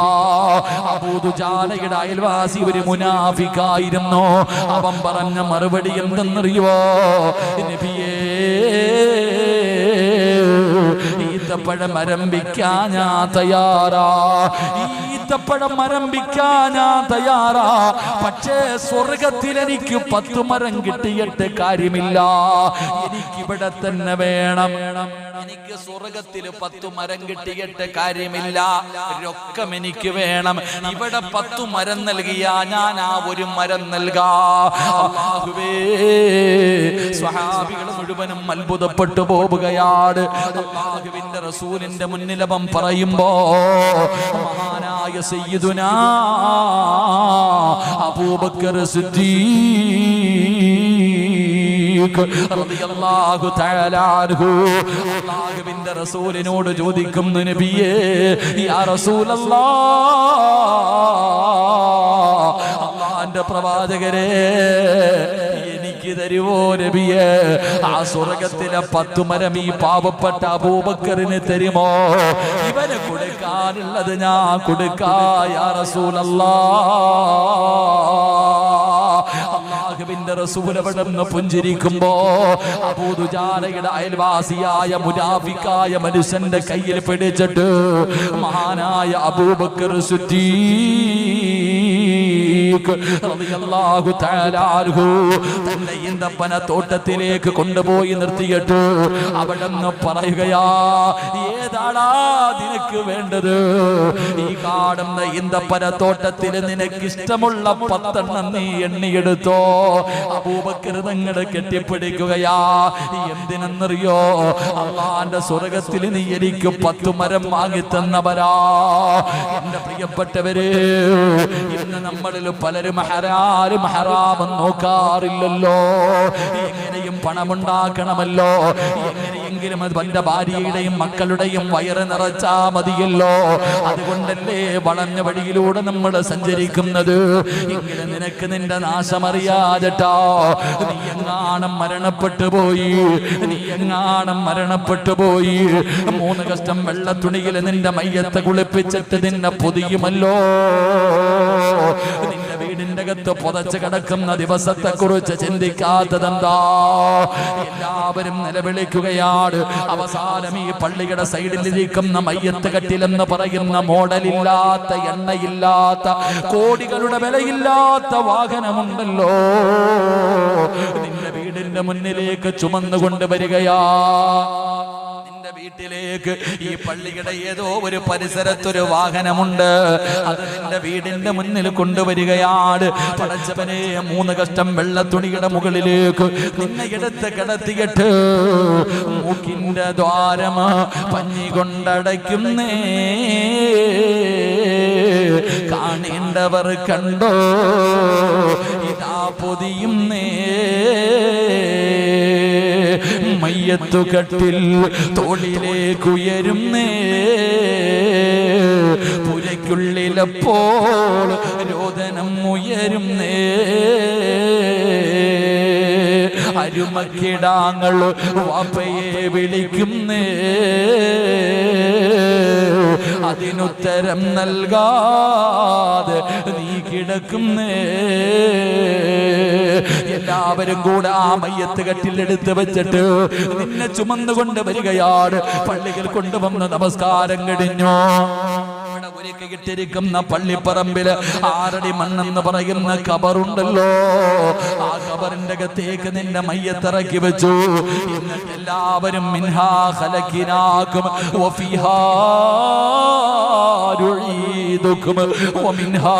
അബൂദുജാനയുടെ അയൽവാസി ഒരു മുനാഫിക്കായിരുന്നു. അവൻ പറഞ്ഞ മറുപടി എന്തെന്നറിയോ? നബിയേ, ഈത്തപ്പഴം മരം വിൽക്കാൻ ഞാൻ തയ്യാറാ, ഈത്തപ്പഴം മരം വിൽക്കാൻ ഞാൻ തയ്യാറാ. പക്ഷേ സ്വർഗത്തിൽ എനിക്ക് 10 മരം കിട്ടിയിട്ട് കാര്യമില്ല, എനിക്കിവിടെ തന്നെ വേണം. എനിക്ക് സ്വർഗത്തിൽ 10 മരം കിട്ടിയിട്ട് കാര്യമില്ല, രൊക്കം എനിക്ക് വേണം. ഇവിടെ 10 മരം നൽകിയാ ഞാൻ ആ ഒരു മരം നൽകാ. അല്ലാഹുവേ, സ്വഹാബികൾ മുഴുവനും അത്ഭുതപ്പെട്ടു പോവുകയാണ്. അല്ലാഹുവിന്റെ റസൂലിന്റെ മുന്നിൽ അവൻ പറയുമ്പോ മഹാനായ സയ്യിദുനാ അബൂബക്കർ സിദ്ദീഖ് റളിയല്ലാഹു തആല അൻഹു അല്ലാഹുവിന്റെ റസൂലിനോട് ചോദിക്കുന്നു, നബിയേ, യാ റസൂലല്ലാഹ്, അല്ലാഹുവിന്റെ പ്രവാചകരെ, എനിക്ക് തരുവോ നബിയേ? ആ സ്വർഗത്തിലെ 10 മരം ഈ പാവപ്പെട്ട അബൂബക്കറിന് തരുമോ? ഇവന് കൊടുക്കാനുള്ളത് ഞാൻ കൊടുക്കാ, യാ റസൂലല്ലാഹ്. അല്ലാഹുവിന്റെ റസൂൽ അവിടുന്ന് പുഞ്ചിരിക്കുമ്പോ അബൂദുജാനയുടെ അയൽവാസിയായ മുനാഫിക്കായ മനുഷ്യന്റെ കയ്യിൽ പിടിച്ചിട്ട് മഹാനായ അബൂബക്കർ സിദ്ദീഖ് റളിയല്ലാഹു തആല അൻഹു തന്റെ ഈന്തപ്പന തോട്ടത്തിലേക്ക് കൊണ്ടുപോയി നിർത്തിയിട്ട് അവിടുന്ന് പറയുകയാ, ഏതാടാ നിനക്ക് വേണ്ടത്? ഈ കാണുന്ന ഈന്തപ്പന തോട്ടത്തിൽ നിനക്ക് ഇഷ്ടമുള്ള 10 എണ്ണം നീ എണ്ണിയെടുത്തോ. അബൂബക്കർ തങ്ങളെ കെട്ടിപ്പിടിക്കുകയാ. എന്തിനെന്നറിയോ? അല്ലാഹുവിന്റെ സ്വർഗത്തിൽ നീ എനിക്ക് 10 മരം വാങ്ങിത്തന്നവരാ. എന്റെ പ്രിയപ്പെട്ടവരെ, ഇന്ന് നമ്മളിൽ പലരും ഹറാം നോക്കാറില്ലല്ലോ. എങ്ങനെയും പണമുണ്ടാക്കണമല്ലോ, എങ്ങനെയെങ്കിലും തന്റെ ഭാര്യയുടെയും മക്കളുടെയും വയറ് നിറച്ചാ മതിയല്ലോ. അതുകൊണ്ടല്ലേ വളഞ്ഞ വഴിയിലൂടെ നമ്മൾ സഞ്ചരിക്കുന്നത്. ഇങ്ങനെ നിനക്ക് നിന്റെ നാശമറിയാതെട്ടോ, നീ എങ്ങാണം മരണപ്പെട്ടു പോയി 3 കഷ്ടം വെള്ളത്തുണിയിൽ നിന്റെ മയ്യത്തെ കുളിപ്പിച്ചിട്ട് നിന്നെ പൊതിയുമല്ലോ. നിന്റെ വീടിന്റെ അകത്ത് പുതച്ച് കിടക്കുന്ന ദിവസത്തെ കുറിച്ച് ചിന്തിക്കാത്തതെന്താ? എല്ലാവരും നിലവിളിക്കുകയാണ്. അവസാനം ഈ പള്ളിയുടെ സൈഡിലിരിക്കുന്ന മയ്യത്ത് കട്ടിലെന്ന് പറയുന്ന മോഡലില്ലാത്ത, എണ്ണയില്ലാത്ത, കോടികളുടെ വിലയില്ലാത്ത വാഹനമുണ്ടല്ലോ, നിന്റെ വീടിന്റെ മുന്നിലേക്ക് ചുമന്നുകൊണ്ട് വരികയാ. വീട്ടിലേക്ക് ഈ പള്ളിയുടെ ഏതോ ഒരു പരിസരത്തൊരു വാഹനമുണ്ട്, അത് നിന്റെ വീടിന്റെ മുന്നിൽ കൊണ്ടുവരികയാണ്. പടച്ചവനെ, 3 കഷ്ടം വെള്ളത്തുണിയുടെ മുകളിലേക്ക് നിന്നെ എടുത്ത് കിടത്തിയിട്ട് മൂക്കിന്റെ ദ്വാരം പഞ്ഞി കൊണ്ടടയ്ക്കുന്നേ. കാണേണ്ടവർ കണ്ടോ, ഇതാ പൊതിയുന്നേ. മയ്യത്തുകട്ടിൽ തോളിലേക്കുയരുന്നേ പുരയ്ക്കുള്ളിലപ്പോൾ രോദനം ഉയരുന്നേ അരുമക്കിടാങ്ങൾ വാപ്പയെ വിളിക്കുന്നേ അതിനുത്തരം നൽകാതെ നീ കിടക്കുന്നേ എല്ലാവരും കൂടെ ആ മയ്യത്ത് കട്ടിലെടുത്ത് വെച്ചിട്ട് നിന്നെ ചുമന്നുകൊണ്ട് വരികയാണ് പള്ളികൾ കൊണ്ടുവന്ന് നമസ്കാരം കഴിഞ്ഞു ഒരുക്കിയിട്ടിരിക്കുന്ന പള്ളിപ്പറമ്പില് 6 അടി മണ്ണെന്ന് പറയുന്ന കബറുണ്ടല്ലോ ആ കബറിന്റെ അകത്തേക്ക് നിന്റെ മയ്യത്തിറക്കി വെച്ചു എന്നിട്ട് എല്ലാവരും മിൻഹാ ഖലഖിനാകും വഫീഹാ നുഈദുകും വമിൻഹാ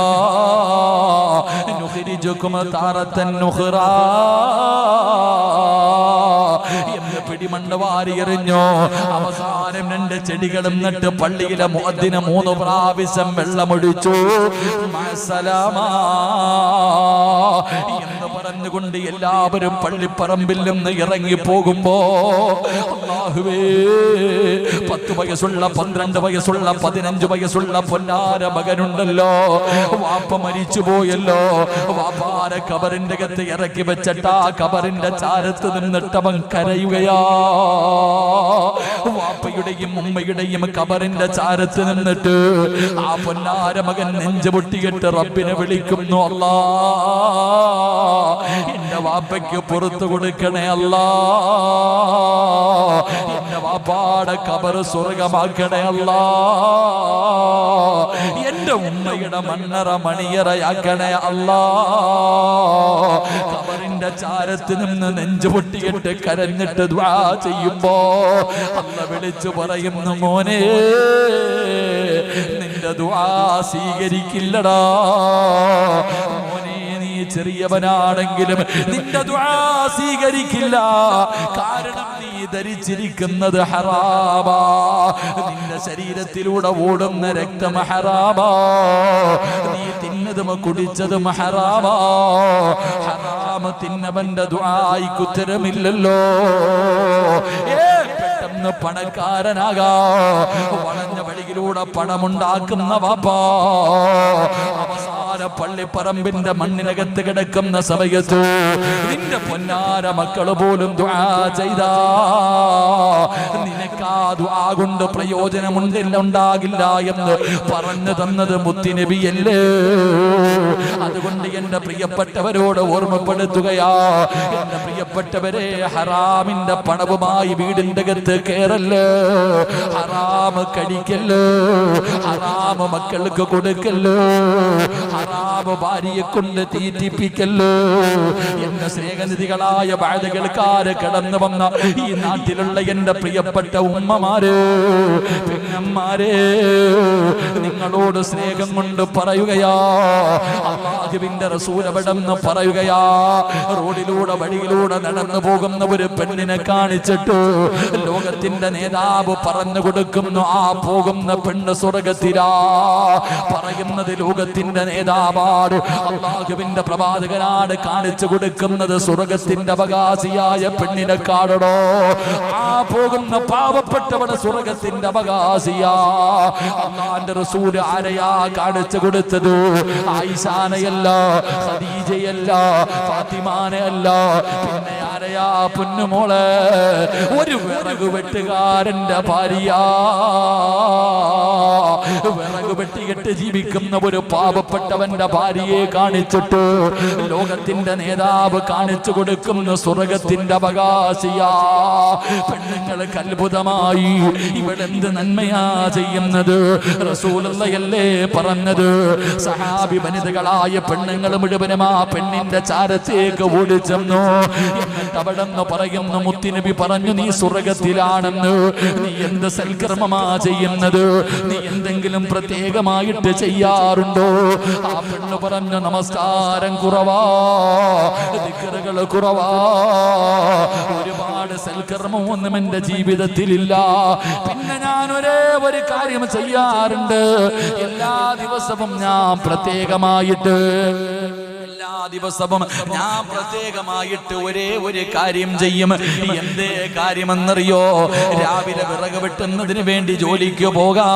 നുഖ്രിജുകും താറത്തൻ നുഖ്റാ എന്ന് പിടിമണ്ണ് വാരി എറിഞ്ഞു. അവസാനം 2 ചെടികളും നട്ട് പള്ളിയിലെ മുഅദ്ദിന് 3 പ്രാവശ്യം വെള്ളമൊഴിച്ചു. മഅസ്സലാമ എന്ന് പറഞ്ഞുകൊണ്ട് എല്ലാവരും പള്ളിപ്പറമ്പിൽ നിന്ന് ഇറങ്ങി പോകുമ്പോ അല്ലാഹുവേ 10 വയസ്സുള്ള 12 വയസ്സുള്ള 15 വയസ്സുള്ള പൊന്നാര മകനുണ്ടല്ലോ വാപ്പ മരിച്ചു പോയല്ലോ. വാപ്പാരെ കബറിന്റെ അകത്ത് ഇറക്കി വെച്ചിട്ട് ആ കബറിന്റെ ചാരത്ത് നിന്നിട്ടവൻ കരയുകയാ. വാപ്പയുടെയും ഉമ്മയുടെയും കബറിന്റെ ചാരത്ത് നിന്നിട്ട് ആ പൊന്നാര മകൻ നെഞ്ചു പൊട്ടിയിട്ട് റബ്ബിനെ വിളിക്കുന്നു. അല്ലാ എന്റെ വാപ്പയ്ക്ക് പുറത്തു കൊടുക്കണേ അല്ലാ, എന്റെ വാപ്പാടെ കബർ സ്വർഗമാക്കണേ അല്ലാ, എന്റെ ഉമ്മയുടെ മണ്ണറ മണിയറയാക്കണേ അല്ലാ. കബറിന്റെ ചാരത്ത് നിന്ന് നെഞ്ചു പൊട്ടിയിട്ട് കരഞ്ഞിട്ട് ദുആ ചെയ്യുമ്പോ അല്ലാഹ് വിളിച്ചു പറയുന്നു, മോനെ നിന്റെ ദുആ സ്വീകരിക്കില്ലടാ. മോനെ നീ ചെറിയവനാണെങ്കിലും നിന്റെ ദുആ സ്വീകരിക്കില്ല. കാരണം നീ ധരിച്ചിരിക്കുന്നത് ഹറാമാ, നിന്റെ ശരീരത്തിലൂടെ ഓടുന്ന രക്തം ഹറാമാ, നീ തിന്നതും കുടിച്ചതും ഹറാമാ. ഹറാമ തിന്നവന്റെ ദുആയ്ക്ക് ഉത്തരമില്ലല്ലോ. പെട്ടെന്ന് പണക്കാരനാകാ, വളഞ്ഞ വഴിയിലൂടെ പണമുണ്ടാക്കുന്ന വാപ്പാ അവസാന പള്ളിപ്പറമ്പിന്റെ മണ്ണിനകത്ത് കിടക്കുന്ന സമയത്ത് നിന്റെ പൊന്നാര മക്കള് പോലും ദുആ ചെയ്താ നിനക്ക് ആ ദുആ കൊണ്ട് പ്രയോജനമുണ്ടാകില്ല എന്ന് പറഞ്ഞു തന്നത് മുത്തുനബിയല്ലേ. അതുകൊണ്ട് എന്റെ പ്രിയപ്പെട്ടവരോട് ഓർമ്മപ്പെടുത്തുകയാ, എന്റെ പ്രിയപ്പെട്ടവരെ ഹറാമിന്റെ പണവുമായി വീടിന്റെ അകത്ത് കേറല്ലേ, ഹറാമ് കഴിക്കല്ലോ, ഹറാമ് മക്കൾക്ക് കൊടുക്കല്ലോ, ഹറാമ് ഭാര്യയെ കൊണ്ട് തീറ്റിപ്പിക്കല്ലോ. എന്റെ സ്നേഹനിധികളായ ബാധകൾക്കാര് കടന്നു വന്ന ഈ നാട്ടിലുള്ള എന്റെ പ്രിയപ്പെട്ട ഉമ്മമാര് പെങ്ങന്മാരെ, നിങ്ങളോട് സ്നേഹം കൊണ്ട് പറയുകയാ, അല്ലാഹുവിന്റെ റസൂൽ അവിടെന്ന് പറയുകയാ, റോഡിലൂടെ വഴിയിലൂടെ നടന്നു പോകുന്ന ഒരു പെണ്ണിനെ കാണിച്ചിട്ട് ലോകത്തിന്റെ നേതാവ് പറഞ്ഞു കൊടുക്കുന്നു, ആ പോകുന്ന പെണ്ണ് സ്വർഗത്തിലാ. പറയുന്നത് ലോകത്തിന്റെ നേതാവാണ്, അല്ലാഹുവിന്റെ പ്രവാചകനാണ് കാണിച്ചു കൊടുക്കുന്നത് സ്വർഗത്തിന്റെ അവകാശിയായ പെണ്ണിനെ കാണണോ. ആ പോകുന്ന പാവപ്പെട്ടവള് സ്വർഗത്തിന്റെ അവകാശിയാ. അല്ലാഹുവിന്റെ റസൂൽ ആരെയാ കാണിച്ചു കൊടുത്തത്? ആയിഷാനയല്ല, ഖദീജയല്ല, ഫാത്തിമാനയല്ല, പിന്നെ ആരെയാ? പൊന്നുമോളെ, ഒരു വിറക് വെട്ടുകാരന്റെ ഭാര്യ, വിറക് വെട്ടിയിട്ട് ജീവിക്കുന്ന ഒരു പാവപ്പെട്ടവന്റെ ഭാര്യയെ കാണിച്ചിട്ട് ലോകത്തിന്റെ നേതാവ് കാണിച്ചു കൊടുക്കുന്ന സ്വർഗത്തിന്റെ അവകാശിയാ. പെണ്ണുങ്ങൾക്ക് അത്ഭുതമായി, ഇവളെന്ത് നന്മയാ ചെയ്യുന്നത്? റസൂലുള്ളാഹിയല്ലേ പറഞ്ഞത്? സഹാബി വനിതകളായ പെണ്ണുങ്ങൾ മുഴുവനും ആ പെണ്ണിന്റെ ചാരത്തേക്ക് ഓടിച്ചെന്നു. എന്നിട്ട് അവിടെ നിന്ന് പറയുന്നു, മുത്തുനബി പറഞ്ഞു, നീ സ്വർഗത്തിലാണെന്ന്. നീ എന്ത് സൽക്കർമ്മമാ ചെയ്യുന്നത്? നീ എന്തെങ്കിലും പ്രത്യേകമായിട്ട് ചെയ്യാറുണ്ടോ? ആ പെണ്ണ് പറഞ്ഞു, നമസ്കാരം കുറവാ, ദിക്റുകൾ കുറവാ, ഒരുപാട് സൽക്കർമ്മമൊന്നും എന്റെ ജീവിതത്തിലില്ല. പിന്നെ ഞാൻ ഒരേ ഒരു കാര്യം ചെയ്യാറുണ്ട്, എല്ലാ ദിവസവും ഞാൻ പ്രത്യേകമായിട്ട് ദിവസവും ഞാൻ പ്രത്യേകമായിട്ട് ഒരേ ഒരു കാര്യം ചെയ്യും. എന്തേ കാര്യമെന്നറിയോ? രാവിലെ വിറക് വെട്ടുന്നതിന് വേണ്ടി ജോലിക്ക് പോകാ.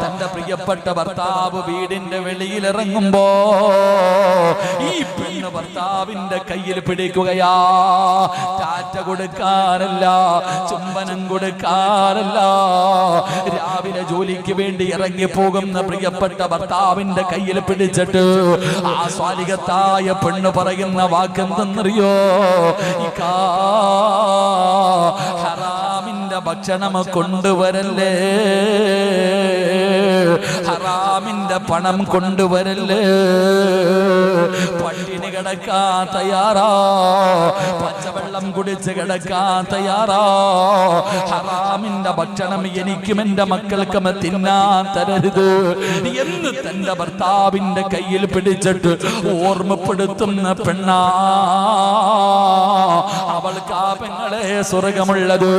തന്റെ പ്രിയപ്പെട്ട ഭർത്താവ് വീടിന്റെ വെളിയിലിറങ്ങുമ്പോ ഈ പെണ്ണ് ഭർത്താവിന്റെ കയ്യിൽ പിടിക്കുകയാ. ടാറ്റ കൊടുക്കാനല്ല, ചുംബനം കൊടുക്കാനല്ല, രാവിലെ ജോലിക്ക് വേണ്ടി ഇറങ്ങി പോകുന്ന പ്രിയപ്പെട്ട ഭർത്താവിന്റെ കയ്യിൽ പിടിച്ചിട്ട് ആ സ്വാലികത്തായ പെണ്ണ് പറയുന്ന വാക്കെന്തെന്നറിയോ? ഹറാമിന്റെ ഭക്ഷണം കൊണ്ടുവരല്ലേ, ഹറാമിന്റെ പണം കൊണ്ടുവരല്ലേ, പട്ടിണി കിടക്കാൻ തയ്യാറാ, പച്ചവെള്ളം കുടിച്ച് കിടക്കാൻ തയ്യാറാ, ഹറാമിന്റെ ഭക്ഷണം എനിക്കും എന്റെ മക്കൾക്കും തിന്നാൻ തരരുത് എന്ന് തന്റെ ഭർത്താവിന്റെ കയ്യിൽ പിടിച്ചിട്ട് ഓർമ്മപ്പെടുത്തുന്ന പെണ്ണാ. അവൾക്ക് ആ പെങ്ങളെ സ്വർഗമുള്ളത്.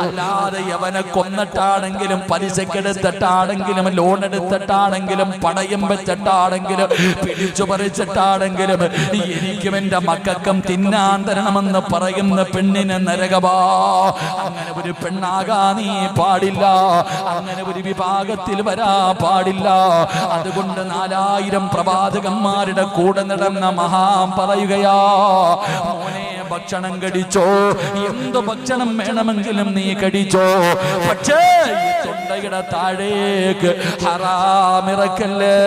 അല്ലാതെ യവനെ കൊന്നിട്ടാണെങ്കിലും പലിശക്കെടുത്തിട്ടാണെങ്കിലും ലോൺ എടുത്തിട്ടാണെങ്കിലും പണയം വെച്ചിട്ടാണെങ്കിലും പിടിച്ചു പറിച്ചിട്ടാണെങ്കിലും എനിക്കും എന്റെ മക്കൾക്കും തിന്നാൻ തരണമെന്ന് പറയുന്ന പെണ്ണിന് നരകമാ. അങ്ങനെ ഒരു പെണ്ണാകാ നീ പാടില്ല, അങ്ങനെ ഒരു വിഭാഗത്തിൽ വരാ പാടില്ല. അതുകൊണ്ട് 4000 പ്രവാചകന്മാരുടെ കൂടെ നടന്ന മഹാൻ പറയുകയാ, മോനെ ഭക്ഷണം കടിച്ചോ, എന്ത് ഭക്ഷണം വേണമെങ്കിലും നീ കടിച്ചോ, പക്ഷേ ഈ തൊണ്ടയുടെ താഴേക്ക് ഹറാമിറക്കല്ലേ,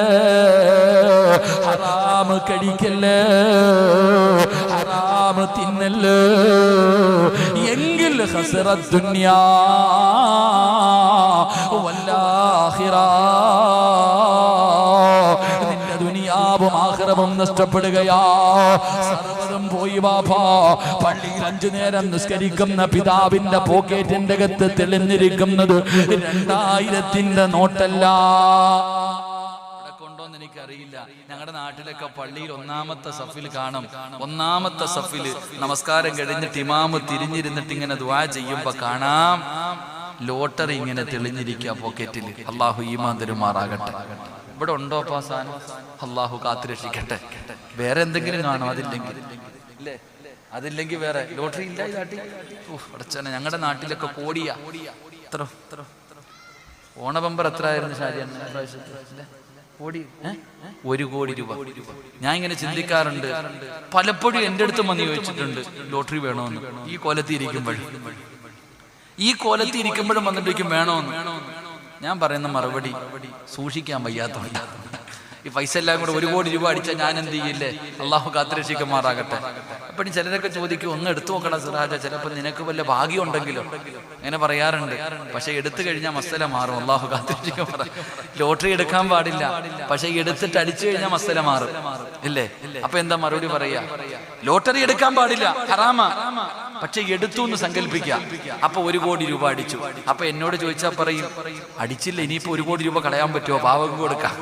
ഹറാമ് കടിക്കല്ലേ, ഹറാമ് തിന്നല്ലേ, എങ്കിൽ ഹസ്റത്ത് ദുനിയാ വല്ലാഹിറ, നിന്റെ ദുനിയാവും ആഖിറവും നഷ്ടപ്പെടുകയാ. സർവ്വതും പോയി വാപ്പാ. പള്ളിയിൽ 5 നേരം നിസ്കരിക്കുന്ന പിതാവിന്റെ പോക്കറ്റിന്റെ അകത്ത് തെളിഞ്ഞിരിക്കുന്നത് 2000ന്റെ നോട്ടല്ല. കൊണ്ടോന്ന് എനിക്കറിയില്ല. ഞങ്ങളുടെ നാട്ടിലൊക്കെ പള്ളിയിൽ 1-ാമത്തെ സഫിൽ കാണും. 1-ാമത്തെ സഫിൽ നമസ്കാരം കഴിഞ്ഞിട്ട് ഇമാമ് തിരിഞ്ഞിരുന്നിട്ട് ഇങ്ങനെ ദുആ ചെയ്യുമ്പോ കാണാം ലോട്ടറി ഇങ്ങനെ തെളിഞ്ഞിരിക്കുക പോക്കറ്റിൽ. അള്ളാഹു ഈമാൻ തരുമാറാകട്ടെ. ഇവിടെ ഉണ്ടോ സാധനം? അള്ളാഹു കാത്തുരക്ഷിക്കട്ടെ. വേറെ എന്തെങ്കിലും കാണും? അതില്ലെങ്കിൽ വേറെ ലോട്ടറി ഇല്ല ഈ നാട്ടിൽ. അടച്ചനെ, ഞങ്ങളുടെ നാട്ടിലൊക്കെ കോടിയാ. എത്ര ഓണബമ്പർ എത്ര ആയിരുന്നു ഷാരിയ? കോടി, 1 കോടി രൂപ. ഞാൻ ഇങ്ങനെ ചിന്തിക്കാറുണ്ട്, പലപ്പോഴും എൻ്റെ അടുത്ത് വന്ന് ചോദിച്ചിട്ടുണ്ട് ലോട്ടറി വേണോന്ന്. ഈ കോലത്തിൽ ഇരിക്കുമ്പോഴും വന്നിട്ടേക്കും വേണോന്ന്. ഞാൻ പറയുന്ന മറുപടി സൂക്ഷിക്കാൻ വയ്യാത്തോണ്ട്. ഈ പൈസ എല്ലാം കൂടെ 1 കോടി രൂപ അടിച്ചാൽ ഞാൻ എന്ത് ചെയ്യില്ലേ? അള്ളാഹു കാത്തുരക്ഷിക്കുമാറാകട്ടെ. അപ്പൊ ചിലരൊക്കെ ചോദിക്കും, ഒന്ന് എടുത്തു നോക്കണം സിറാജ, ചിലപ്പോൾ നിനക്ക് വല്ല ഭാഗ്യം ഉണ്ടെങ്കിലോ, അങ്ങനെ പറയാറുണ്ട്. പക്ഷെ എടുത്തു കഴിഞ്ഞാൽ മസല മാറും. അള്ളാഹു കാത്തുരക്ഷിക്കുമാറാ. ലോട്ടറി എടുക്കാൻ പാടില്ല, പക്ഷെ എടുത്തിട്ട് അടിച്ചു കഴിഞ്ഞാൽ മസല മാറും, ഇല്ലേ? അപ്പൊ എന്താ മറുപടി പറയാ? ലോട്ടറി എടുക്കാൻ പാടില്ല, ഹറാമാ, പക്ഷെ എടുത്തു എന്ന് സങ്കല്പിക്കാം. അപ്പൊ 1 കോടി രൂപ അടിച്ചു. അപ്പൊ എന്നോട് ചോദിച്ചാൽ പറയും, അടിച്ചില്ല, ഇനിയിപ്പോ 1 കോടി രൂപ കളയാൻ പറ്റുമോ? പാവം കൊടുക്കാം.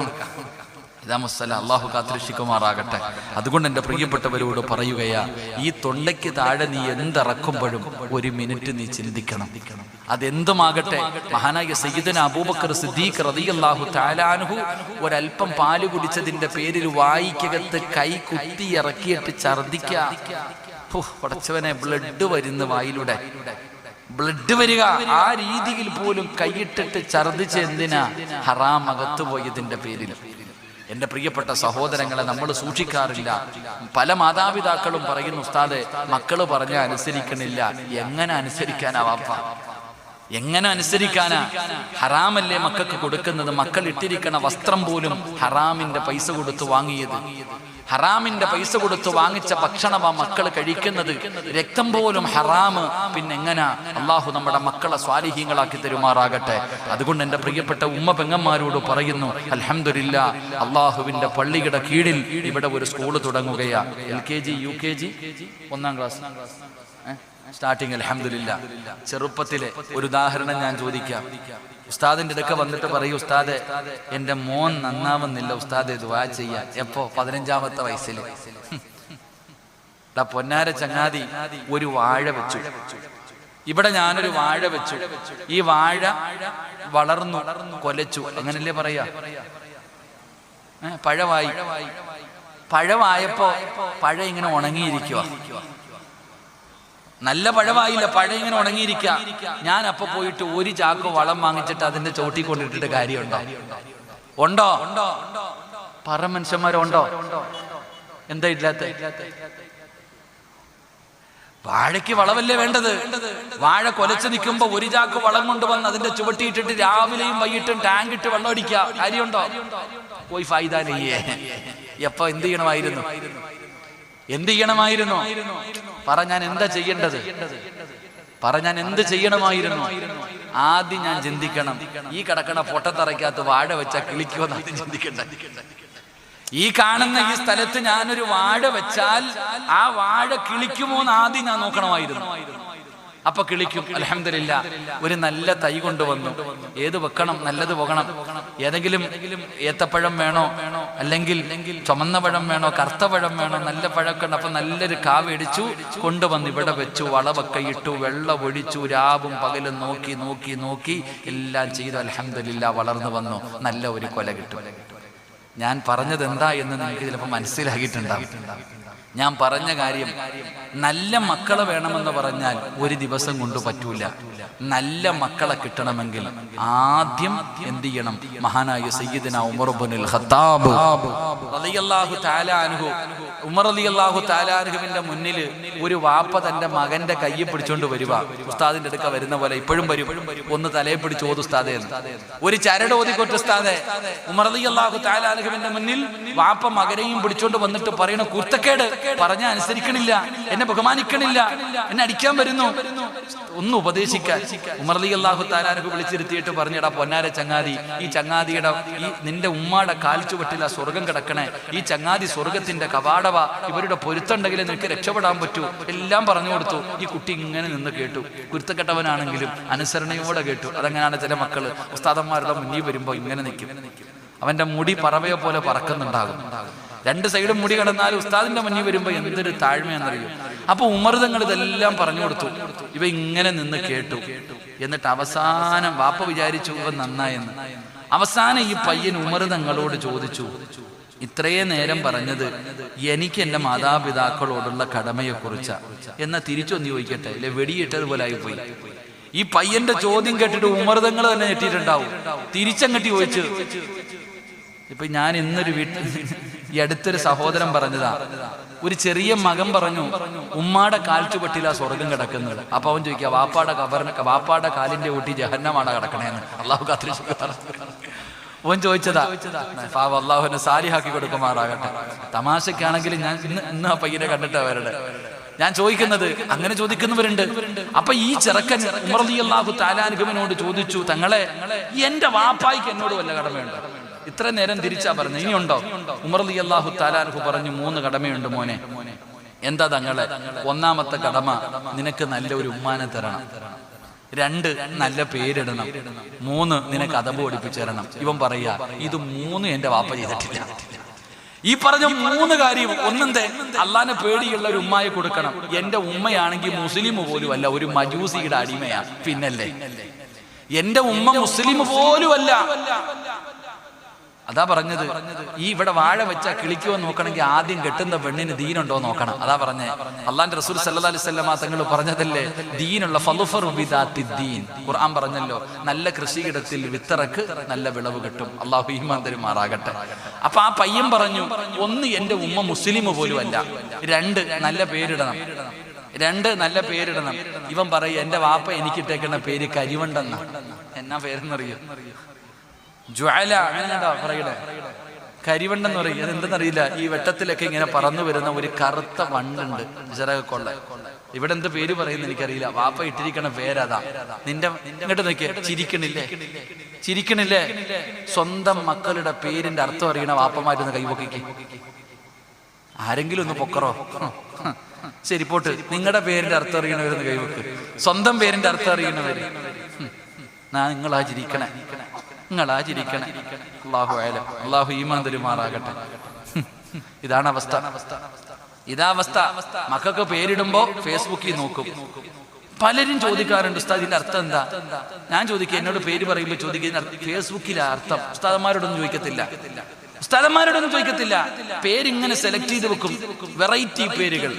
ഇതാ മസല. അള്ളാഹു കാത്തുരക്ഷിക്കുമാറാകട്ടെ. അതുകൊണ്ട് എൻ്റെ പ്രിയപ്പെട്ടവരോട് പറയുകയാ, ഈ തൊണ്ടയ്ക്ക് താഴെ നീ എന്തിറക്കുമ്പോഴും 1 മിനിറ്റ് നീ ചിന്തിക്കണം. അതെന്തുമാകട്ടെ. മഹാനായ സയ്യിദുനാ അബൂബക്കർ സിദ്ദീഖ് റളിയല്ലാഹു തആല അൻഹു ഒരൽപ്പം പാല് കുടിച്ചതിന്റെ പേരിൽ വായിക്കകത്ത് കൈ കുത്തി ഇറക്കിയിട്ട് ഛർദിക്കുക. പടച്ചവനെ, ബ്ലഡ് വരുന്ന വായിലൂടെ, ബ്ലഡ് വരിക. ആ രീതിയിൽ പോലും കൈയിട്ടിട്ട് ഛർദിച്ച് എന്തിനാ? ഹറാം അകത്തു പോയതിന്റെ പേരിൽ. എൻ്റെ പ്രിയപ്പെട്ട സഹോദരങ്ങളെ, നമ്മൾ സൂക്ഷിക്കാറില്ല. പല മാതാപിതാക്കളും പറയുന്നു, ഉസ്താദേ മക്കള് പറഞ്ഞാൽ അനുസരിക്കണില്ല. എങ്ങനെ അനുസരിക്കാനാ വാപ്പ? എങ്ങനെ അനുസരിക്കാനാ? ഹറാമല്ലേ മക്കൾക്ക് കൊടുക്കുന്നത്? മക്കൾ ഇട്ടിരിക്കണ വസ്ത്രം പോലും ഹറാമിന്റെ പൈസ കൊടുത്ത് വാങ്ങിയത്. ഹറാമിന്റെ പൈസ കൊടുത്ത് വാങ്ങിച്ച ഭക്ഷണമാ മക്കൾ കഴിക്കുന്നത്. രക്തം പോലും ഹറാമ്. പിന്നെങ്ങനാ? അള്ളാഹു നമ്മുടെ മക്കളെ സ്വാലിഹീങ്ങളാക്കി തരുമാറാകട്ടെ. അതുകൊണ്ട് എൻ്റെ പ്രിയപ്പെട്ട ഉമ്മ പെങ്ങന്മാരോട് പറയുന്നു, അൽഹംദുലില്ലാ, അള്ളാഹുവിന്റെ പള്ളിയുടെ കീഴിൽ ഇവിടെ ഒരു സ്കൂള് തുടങ്ങുകയാ. LKG UKG 1-ാം ക്ലാസ് സ്റ്റാർട്ടിങ്. അൽഹംദുലില്ലാ. ചെറുപ്പത്തിലെ ഒരു ഉദാഹരണം ഞാൻ ചോദിക്കാം. ഉസ്താദിന്റെ അടുക്ക വന്നിട്ട് പറയും, ഉസ്താദെ എന്റെ മോൻ നന്നാവുന്നില്ല, ഉസ്താദെ ദുആ ചെയ്യാൻ. എപ്പോ? 15-ാമത്തെ വയസ്സിൽ. പൊന്നാര ചങ്ങാതി ഒരു വാഴ വെച്ചു. ഇവിടെ ഞാനൊരു വാഴ വെച്ചു. ഈ വാഴ വളർന്നു, കൊലച്ചു, അങ്ങനല്ലേ പറയാ? പഴമായി. പഴമായപ്പോ പഴം ഇങ്ങനെ ഉണങ്ങിയിരിക്കുക. നല്ല പഴമായില്ല, പഴം ഇങ്ങനെ ഉണങ്ങിയിരിക്കുക. ഞാൻ അപ്പൊ പോയിട്ട് ഒരു ചാക്ക് വളം വാങ്ങിച്ചിട്ട് അതിന്റെ ചോട്ടി കൊണ്ടിട്ടിട്ട് കാര്യമുണ്ടോ? ഉണ്ടോ? പറ മനുഷ്യന്മാരുണ്ടോ? എന്താ ഇല്ലാത്ത? വാഴയ്ക്ക് വളമല്ലേ വേണ്ടത്? വാഴ കൊലച്ചു നിൽക്കുമ്പോ ഒരു ചാക്ക് വളം കൊണ്ടുവന്ന് അതിന്റെ ചുവട്ടിയിട്ടിട്ട് രാവിലെയും വൈകിട്ടും ടാങ്ക് ഇട്ട് വെള്ളം അടിക്കുക, കാര്യമുണ്ടോ? പോയി ഫായിദാനയ്യേ. എപ്പോ എന്ത് ചെയ്യണമായിരുന്നു? എന്ത് ചെയ്യണമായിരുന്നു? പറ, ഞാൻ എന്താ ചെയ്യേണ്ടത്? പറ, ഞാൻ എന്ത് ചെയ്യണമായിരുന്നു? ആദ്യം ഞാൻ ചിന്തിക്കണം, ഈ കിടക്കണ പൊട്ടത്തറയ്ക്കകത്ത് വാഴ വെച്ചാൽ കിളിക്കുമെന്ന് ആദ്യം ചിന്തിക്കണ്ട. ഈ കാണുന്ന ഈ സ്ഥലത്ത് ഞാനൊരു വാഴ വെച്ചാൽ ആ വാഴ കിളിക്കുമോ എന്ന് ആദ്യം ഞാൻ നോക്കണമായിരുന്നു. അപ്പൊ കിളിക്കും. അൽഹംദുലില്ലാ, ഒരു നല്ല തൈ കൊണ്ടുവന്നു. ഏത് വെക്കണം? നല്ലത് പോകണം. ഏതെങ്കിലും ഏത്തപ്പഴം വേണോ, അല്ലെങ്കിൽ ചുമന്ന പഴം വേണോ, കറുത്ത പഴം വേണോ? നല്ല പഴമൊക്കെ ഉണ്ട്. അപ്പൊ നല്ലൊരു കാ മേടിച്ചു കൊണ്ടുവന്ന് ഇവിടെ വെച്ചു, വളമൊക്കെ ഇട്ടു, വെള്ളം ഒഴിച്ചു, രാവും പകലും നോക്കി നോക്കി നോക്കി എല്ലാം ചെയ്തു. അൽഹംദുലില്ലാ, വളർന്നു വന്നു, നല്ല ഒരു കൊല കിട്ടും. ഞാൻ പറഞ്ഞത് എന്താ എന്ന് നിങ്ങൾക്ക് ചിലപ്പോൾ മനസ്സിലാക്കിയിട്ടുണ്ടാവും. ഞാൻ പറഞ്ഞ കാര്യം, നല്ല മക്കളെ വേണമെന്ന് പറഞ്ഞാൽ ഒരു ദിവസം കൊണ്ട് പറ്റൂല. നല്ല മക്കളെ കിട്ടണമെങ്കിൽ ആദ്യം എന്ത് ചെയ്യണം? മഹാനായ സയ്യിദുന ഉമർ ഇബ്നുൽ ഖത്താബ് റളിയല്ലാഹു തആല അൻഹു, ഉമർ റളിയല്ലാഹു തആല അൻഹുവിന്റെ മുന്നിൽ ഒരു വാപ്പ തന്റെ മകന്റെ കയ്യിൽ പിടിച്ചോണ്ട് വരുക. ഉസ്താദിന്റെ അടുക്ക വരുന്ന പോലെ ഇപ്പോഴും വരും. ഒന്ന് തലയെ പിടിച്ച് ഓതു ഉസ്താദേ, ഒരു ചരട് ഓതിക്കൊട്ട് ഉസ്താദേ. ഉമർ റളിയല്ലാഹു തആല അൻഹുവിന്റെ മുന്നിൽ വാപ്പ മകനെയും പിടിച്ചോണ്ട് വന്നിട്ട് പറയണ, കുർത്തക്കേട്, പറഞ്ഞ അനുസരിക്കണില്ല, എന്നെ ബഹുമാനിക്കണില്ല, എന്നെ അടിക്കാൻ വരുന്നു, ഒന്ന് ഉപദേശിക്കാൻ. ഉമർ റളിയല്ലാഹു തആല അൻഹു വിളിച്ചിരുത്തിയിട്ട് പറഞ്ഞിടാ, പൊന്നാര ചങ്ങാതി, ഈ ചങ്ങാതിയുടെ ഈ നിന്റെ ഉമ്മാടെ കാൽച്ചുവട്ടിൽ ആ സ്വർഗം കിടക്കണേ, ഈ ചങ്ങാതി സ്വർഗത്തിന്റെ കവാടവ, ഇവരുടെ പൊരുത്തുണ്ടെങ്കിൽ നിനക്ക് രക്ഷപ്പെടാൻ പറ്റൂ, എല്ലാം പറഞ്ഞു കൊടുത്തു. ഈ കുട്ടി ഇങ്ങനെ നിന്ന് കേട്ടു. കുരുത്തക്കെട്ടവനാണെങ്കിലും അനുസരണയോടെ കേട്ടു. അതങ്ങനെയാണ് ചില മക്കള് ഉസ്താദന്മാരുടെ മുന്നിൽ വരുമ്പോ ഇങ്ങനെ നിൽക്കും. അവന്റെ മുടി പറവയെ പോലെ പറക്കുന്നുണ്ടാകും. രണ്ട് സൈഡും മുടി കിടന്നാൽ ഉസ്താദിന്റെ മുന്നിൽ വരുമ്പോ എന്തൊരു താഴ്മയെന്നറിയും. അപ്പൊ ഉമർ തങ്ങൾ ഇതെല്ലാം പറഞ്ഞു കൊടുത്തു. ഇവ ഇങ്ങനെ നിന്ന് കേട്ടു. എന്നിട്ട് അവസാനം വാപ്പ വിചാരിച്ചു ഇവ നന്നായെന്ന്. അവസാനം ഈ പയ്യൻ ഉമർ തങ്ങളോട് ചോദിച്ചു, ഇത്രയും നേരം പറഞ്ഞത് എനിക്ക് എന്റെ മാതാപിതാക്കളോടുള്ള കടമയെ കുറിച്ചാ, എന്നാ തിരിച്ചൊന്ന് ചോദിക്കട്ടെ, ഇല്ലെ വെടിയിട്ടതുപോലെ ആയിപ്പോയി. ഈ പയ്യന്റെ ചോദ്യം കേട്ടിട്ട് ഉമർ തങ്ങൾ തന്നെ ഞെട്ടിയിട്ടുണ്ടാവും. തിരിച്ചങ്ങട്ടി ചോദിച്ചു. ഇപ്പൊ ഞാൻ ഇന്നൊരു വീട്ടിൽ ഈ അടുത്തൊരു സഹോദരൻ പറഞ്ഞതാ, ഒരു ചെറിയ മകൻ പറഞ്ഞു, ഉമ്മാടെ കാൽച്ചുപെട്ടിലാ സ്വർഗം കിടക്കുന്നത്. അപ്പൊ അവൻ ചോദിക്കുക, വാപ്പാടെ കാലിന്റെ ഊട്ടി ജഹന്നമാണ് കിടക്കണേന്ന്. അള്ളാഹു കാത്തിരിച്ചു. ഓൻ ചോദിച്ചതാ. അള്ളാഹുവിനെ സാലിഹാക്കി കൊടുക്കുമാറാകട്ടെ. തമാശക്കാണെങ്കിൽ ഞാൻ ഇന്ന് ആ പയ്യനെ കണ്ടിട്ടാ വരട്ടെ. ഞാൻ ചോദിക്കുന്നത്, അങ്ങനെ ചോദിക്കുന്നവരുണ്ട്. അപ്പൊ ഈ ചെറുക്കൻ ഉമർ റളിയല്ലാഹു തആല അൻഹുവിനോട് ചോദിച്ചു, തങ്ങളെ, എന്റെ വാപ്പായ്ക്ക് എന്നോട് വല്ല കടമയുണ്ടോ? ഇത്ര നേരം തിരിച്ചാ പറഞ്ഞു, ഇനിയുണ്ടോ? ഉമർ റളിയല്ലാഹു തആല അൻഹു പറഞ്ഞു, 3 കടമയുണ്ട് മോനെ. എന്താ തങ്ങളെ? ഒന്നാമത്തെ കടമ, നിനക്ക് നല്ല ഒരു ഉമ്മാനെ തരണം. 2, നല്ല പേരിടണം. 3, നിനക്ക് അദബ് പഠിപ്പിച്ചു തരണം. ഇവൻ പറയാ, ഇത് 3 എന്റെ വാപ്പ ചെയ്തിട്ടില്ല. ഈ പറഞ്ഞ 3 കാര്യം, ഒന്നെന്തേ, അള്ളാനെ പേടിയുള്ള ഒരു ഉമ്മായെ കൊടുക്കണം. എന്റെ ഉമ്മയാണെങ്കിൽ മുസ്ലിം പോലും അല്ല, ഒരു മജൂസിയുടെ അടിമയാ. പിന്നല്ലേ, എന്റെ ഉമ്മ മുസ്ലിം പോലും അല്ല. അതാ പറഞ്ഞത്, ഈ ഇവിടെ വാഴ വെച്ചാൽ കിളിക്കുവോ നോക്കണമെങ്കിൽ ആദ്യം കെട്ടുന്ന പെണ്ണിന് ദീനുണ്ടോ നോക്കണം. അതാ പറഞ്ഞേ, അള്ളാന്റെ റസൂൽ സല്ലല്ലാഹു അലൈഹി വസല്ലമ തങ്ങൾ പറഞ്ഞതല്ലേ, ദീനുള്ള ഫളുഫറു ബിദാത്തിദ്ദീൻ. ഖുർആൻ പറഞ്ഞല്ലോ, നല്ല കൃഷിയിടത്തിൽ വിത്തിറക്ക്, നല്ല വിളവ് കിട്ടും. അള്ളാഹു ഈമാൻ തരുമാറാകട്ടെ. അപ്പൊ ആ പയ്യൻ പറഞ്ഞു, 1, എന്റെ ഉമ്മ മുസ്ലിം പോലും അല്ല. 2, നല്ല പേരിടണം. 2, നല്ല പേരിടണം. ഇവൻ പറയും, എന്റെ വാപ്പ എനിക്കിട്ടേക്കുന്ന പേര് കരിവണ്ടെന്ന. എന്നാ പേരെന്നറിയോ? ജ്വാല, അങ്ങനെയാ പറയണേ. കരിവണ്ടെന്ന് പറയും. അതെന്തെന്നറിയില്ല. ഈ വെട്ടത്തിലൊക്കെ ഇങ്ങനെ പറന്നു വരുന്ന ഒരു കറുത്ത വണ്ടുണ്ട്, ചിറകൊള്ള. ഇവിടെ എന്ത് പേര് പറയുന്ന എനിക്കറിയില്ല. വാപ്പ ഇട്ടിരിക്കണ പേരതാ. നിന്റെ ഇങ്ങോട്ട് നോക്കിയ, ചിരിക്കണില്ലേ? സ്വന്തം മക്കളുടെ പേരിന്റെ അർത്ഥം അറിയണ വാപ്പമാരൊന്ന് കൈപൊക്കിക്ക്. ആരെങ്കിലും ഒന്ന് പൊക്കറോ? ശരി പോട്ട്, നിങ്ങളുടെ പേരിന്റെ അർത്ഥം അറിയണവരൊന്ന് കൈവെക്ക്. സ്വന്തം പേരിന്റെ അർത്ഥം അറിയണവര് നിങ്ങളാ ചിരിക്കണേ. അല്ലാഹു അലം. അല്ലാഹു ഈമാൻ തരുമാറാകട്ടെ. ഇതാണ് അവസ്ഥ. ഇതാവസ്ഥ. മക്കൾക്ക് പേരിടുമ്പോ ഫേസ്ബുക്കിൽ നോക്കും. പലരും ചോദിക്കാറുണ്ട്, ഉസ്താദ് ഇതിന്റെ അർത്ഥം എന്താ? ഞാൻ ചോദിക്കുക, എന്നോട് പേര് പറയുമ്പോൾ ചോദിക്കുന്ന ഫേസ്ബുക്കിലെ അർത്ഥം ഉസ്താദന്മാരോടൊന്നും ചോദിക്കത്തില്ല. ഉസ്താദന്മാരോടൊന്നും ചോദിക്കത്തില്ല, പേരിങ്ങനെ സെലക്ട് ചെയ്ത് വെക്കും, വെറൈറ്റി പേരുകൾ.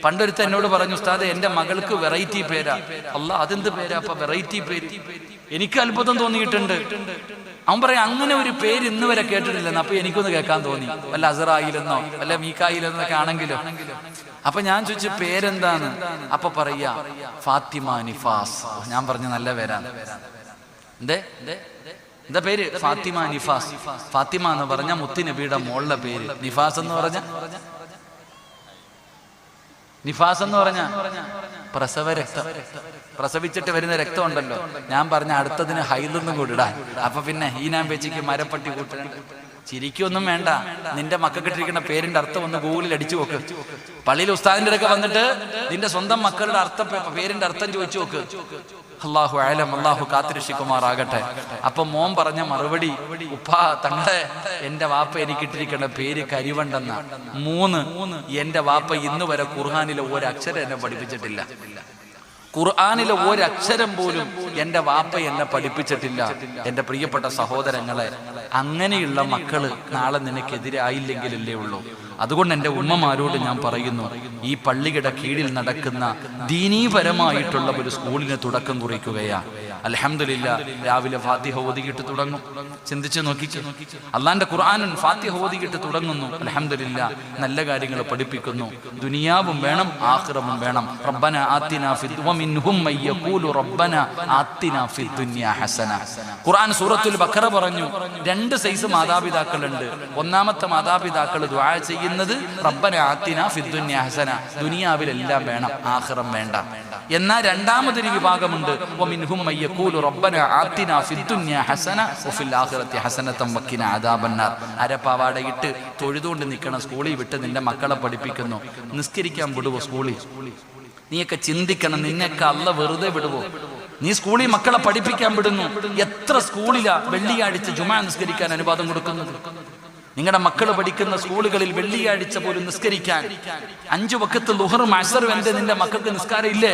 പണ്ടൊരുത്ത എന്നോട് പറഞ്ഞു, ഉസ്താദ് എന്റെ മകൾക്ക് വെറൈറ്റി പേരാ. അല്ലാ, അതെന്ത് പേരാ അപ്പൊ വെറൈറ്റി പേര്? എനിക്ക് അത്ഭുതം തോന്നിയിട്ടുണ്ട്. അവൻ പറയാം, അങ്ങനെ ഒരു പേര് ഇന്ന് വരെ കേട്ടിട്ടില്ലെന്ന്. അപ്പൊ എനിക്കൊന്ന് കേൾക്കാൻ തോന്നി, വല്ല അസറായിലെന്നോ വല്ല മീക്കായിലെന്നൊക്കെ ആണെങ്കിലോ. അപ്പൊ ഞാൻ ചോദിച്ചു പേരെന്താണ്? അപ്പൊ പറയാ ഫാത്തിമ നിഫാസ്. ഞാൻ പറഞ്ഞു നല്ല പേരാണ്. എന്താ പേര്? ഫാത്തിമ നിഫാസ്. ഫാത്തിമ എന്ന് പറഞ്ഞ മുത്തി നബിയുടെ മോളുടെ പേര്. നിഫാസ് എന്ന് പറഞ്ഞ പ്രസവ രക്തം, പ്രസവിച്ചിട്ട് വരുന്ന രക്തം ഉണ്ടല്ലോ. ഞാൻ പറഞ്ഞ അടുത്തതിന് ഹൈലൊന്നും കൂടി ഇടാൻ. അപ്പൊ പിന്നെ ഈനാൻ പേച്ചിക്ക് മരപ്പട്ടി കൂട്ടണം. ചിരിക്കൊന്നും വേണ്ട, നിന്റെ മക്കൾക്കിട്ടിരിക്കുന്ന പേരിന്റെ അർത്ഥം ഒന്ന് ഗൂഗിളിൽ അടിച്ചു നോക്ക്. പള്ളിയിൽ ഉസ്താദിന്റെ അടുക്ക വന്നിട്ട് നിന്റെ സ്വന്തം മക്കളുടെ അർത്ഥം, പേരിന്റെ അർത്ഥം ചോദിച്ചു നോക്ക്. അല്ലാഹു അഅലം, അല്ലാഹു കാത്തിരക്ഷിക്കുമാറാകട്ടെ. അപ്പൊ മോൻ പറഞ്ഞ മറുപടി, ഉപ്പാ തങ്ങളെ എന്റെ വാപ്പ എനിക്കിട്ടിരിക്കുന്ന പേര് കരിവണ്ടെന്ന. 3, എന്റെ വാപ്പ ഇന്ന് വരെ ഖുർആനിലെ ഒരക്ഷരം എന്നെ പഠിപ്പിച്ചിട്ടില്ല. ഖുർആനിലെ ഒരക്ഷരം പോലും എന്റെ വാപ്പ എന്നെ പഠിപ്പിച്ചിട്ടില്ല. എന്റെ പ്രിയപ്പെട്ട സഹോദരങ്ങളെ, അങ്ങനെയുള്ള മക്കള് നാളെ നിനക്കെതിരായില്ലെങ്കിലല്ലേ ഉള്ളൂ. അതുകൊണ്ട് എൻ്റെ ഉമ്മമാരോട് ഞാൻ പറയുന്നു, ഈ പള്ളിയുടെ കീഴിൽ നടക്കുന്ന ദീനീപരമായിട്ടുള്ള ഒരു സ്കൂളിന് തുടക്കം കുറിക്കുകയാണ്. അൽഹംദുലില്ലാഹ്, രാവിലെ ഫാത്തിഹ ഓതിയിട്ട് തുടങ്ങും. ചിന്തിച്ചു നോക്കിക്കേ, അള്ളാന്റെ ഖുർആനും ഫാത്തിഹ ഓതിയിട്ട് തുടങ്ങുന്നു. അൽഹംദുലില്ലാഹ്, നല്ല കാര്യങ്ങൾ പഠിപ്പിക്കുന്നു. ദുനിയാവും വേണം, ആഖിറവും വേണം. റബ്ബന ആതിനാ ഫിദ് വമിൻഹും മയ്യഖൂലു റബ്ബന ആതിനാ ഫിദ് ദുനിയാ ഹസന. ഖുർആൻ സൂറത്തുൽ ബഖറ പറഞ്ഞു, 2 സൈസ് മാതാപിതാക്കളുണ്ട്. ഒന്നാമത്തെ മാതാപിതാക്കൾ ദുആ ചെയ്യുന്നത് റബ്ബന ആതിനാ ഫിദ് ദുനിയാ ഹസന, ദുനിയാവിലെല്ലാം വേണം, ആഖിറം വേണ്ട. എന്നാൽ രണ്ടാമതൊരു വിഭാഗമുണ്ട്, വമിൻഹും മയ്യഖൂലു റബ്ബന ആതിനാ ഫിദ് ദുനിയാ ഹസന വഫിൽ ആഖിറതി ഹസനതൻ വഖിനാ അദാബന്നാർ. അരപ്പാവാടയിട്ട് തൊഴുതുകൊണ്ട് നിൽക്കണ സ്കൂളിൽ വിട്ട് നിന്റെ മക്കളെ പഠിപ്പിക്കുന്നു. നിസ്കരിക്കാൻ വിടുവോ സ്കൂളിൽ? നീയൊക്കെ ചിന്തിക്കണം, നിന്നെയൊക്കെ അല്ല വെറുതെ വിടുവോ? നീ സ്കൂളിൽ മക്കളെ പഠിപ്പിക്കാൻ വിടുന്നു. എത്ര സ്കൂളിലാ വെള്ളിയാഴ്ച ജുമാ നിസ്കരിക്കാൻ അനുവാദം കൊടുക്കുന്നത്? നിങ്ങളുടെ മക്കൾ പഠിക്കുന്ന സ്കൂളുകളിൽ വെള്ളിയാഴ്ച പോലും നിസ്കരിക്കാൻ 5 വഖത്ത് ളുഹർ മഅ്സർ വരെ നിന്റെ മക്കൾക്ക് നിസ്കാരം ഇല്ലേ?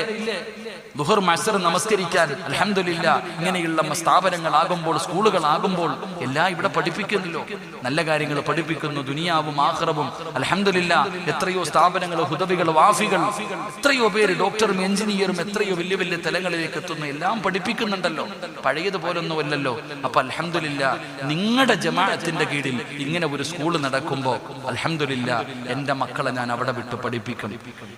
ളുഹർ മഅ്സർ നമസ്കരിക്കാൻ അൽഹംദുലില്ലാഹ് ഇങ്ങനെയുള്ള സ്ഥാപനങ്ങളാകുമ്പോൾ, സ്കൂളുകളാകുമ്പോൾ എല്ലാം ഇവിടെ പഠിപ്പിക്കുന്നല്ലോ. നല്ല കാര്യങ്ങൾ പഠിപ്പിക്കുന്നു, ദുനിയാവും ആഖിറവും. അൽഹംദുലില്ലാഹ്, എത്രയോ സ്ഥാപനങ്ങൾ, ഹുദവികൾ, വാഫികൾ, എത്രയോ പേര് ഡോക്ടറും എഞ്ചിനീയറും എത്രയോ വലിയ വലിയ തലങ്ങളിലേക്ക് എത്തുന്നു. എല്ലാം പഠിപ്പിക്കുന്നുണ്ടല്ലോ, പഴയതുപോലൊന്നും അല്ലല്ലോ. അപ്പൊ അൽഹംദുലില്ലാഹ്, നിങ്ങളുടെ ജമാഅത്തിന്റെ കീഴിൽ ഇങ്ങനെ ഒരു സ്കൂൾ നടക്കുമ്പോൾ അൽഹംദുലില്ലാഹ്, എൻ്റെ മക്കളെ ഞാൻ അവിടെ വിട്ട് പഠിപ്പിക്കും.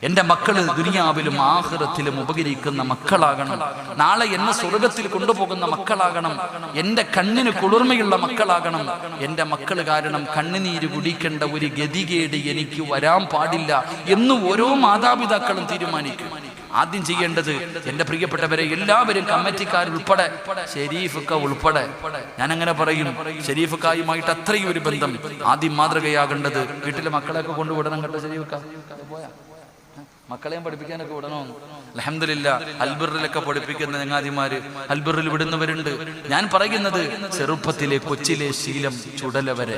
എൻ്റെ മക്കള് ദുനിയാവിലും ആഖിറത്തിലും ഉപകരിക്കുന്ന മക്കളാകണം. നാളെ എന്നെ സ്വർഗത്തിൽ കൊണ്ടുപോകുന്ന മക്കളാകണം. എൻ്റെ കണ്ണിന് കുളിർമയുള്ള മക്കളാകണം. എൻ്റെ മക്കൾ കാരണം കണ്ണുനീര് കുടിക്കേണ്ട ഒരു ഗതികേട് എനിക്ക് വരാൻ പാടില്ല എന്ന് ഓരോ മാതാപിതാക്കളും തീരുമാനിക്കും. ആദ്യം ചെയ്യേണ്ടത്, എൻ്റെ പ്രിയപ്പെട്ടവരെ എല്ലാവരും, കമ്മിറ്റിക്കാരുൾപ്പെടെ, ഷെരീഫൊക്കെ ഉൾപ്പെടെ, ഞാൻ അങ്ങനെ പറയും, ഷെരീഫക്കായുമായിട്ട് അത്രയും ഒരു ബന്ധം. ആദ്യം മാതൃകയാകേണ്ടത് വീട്ടിലെ മക്കളെയൊക്കെ കൊണ്ടുവിടണം കേട്ടോ. ഷെരീഫക്ക പോയാ മക്കളെയും പഠിപ്പിക്കാനൊക്കെ വിടണമെന്ന്. അൽഹംദുലില്ലാഹ്, അൽബിറിലൊക്കെ പഠിപ്പിക്കുന്ന ചങ്ങാതിമാര് അൽബിറിൽ വിടുന്നവരുണ്ട്. ഞാൻ പറയുന്നത് ചെറുപ്പത്തിലെ കൊച്ചിലെ ശീലം ചുടല വരെ,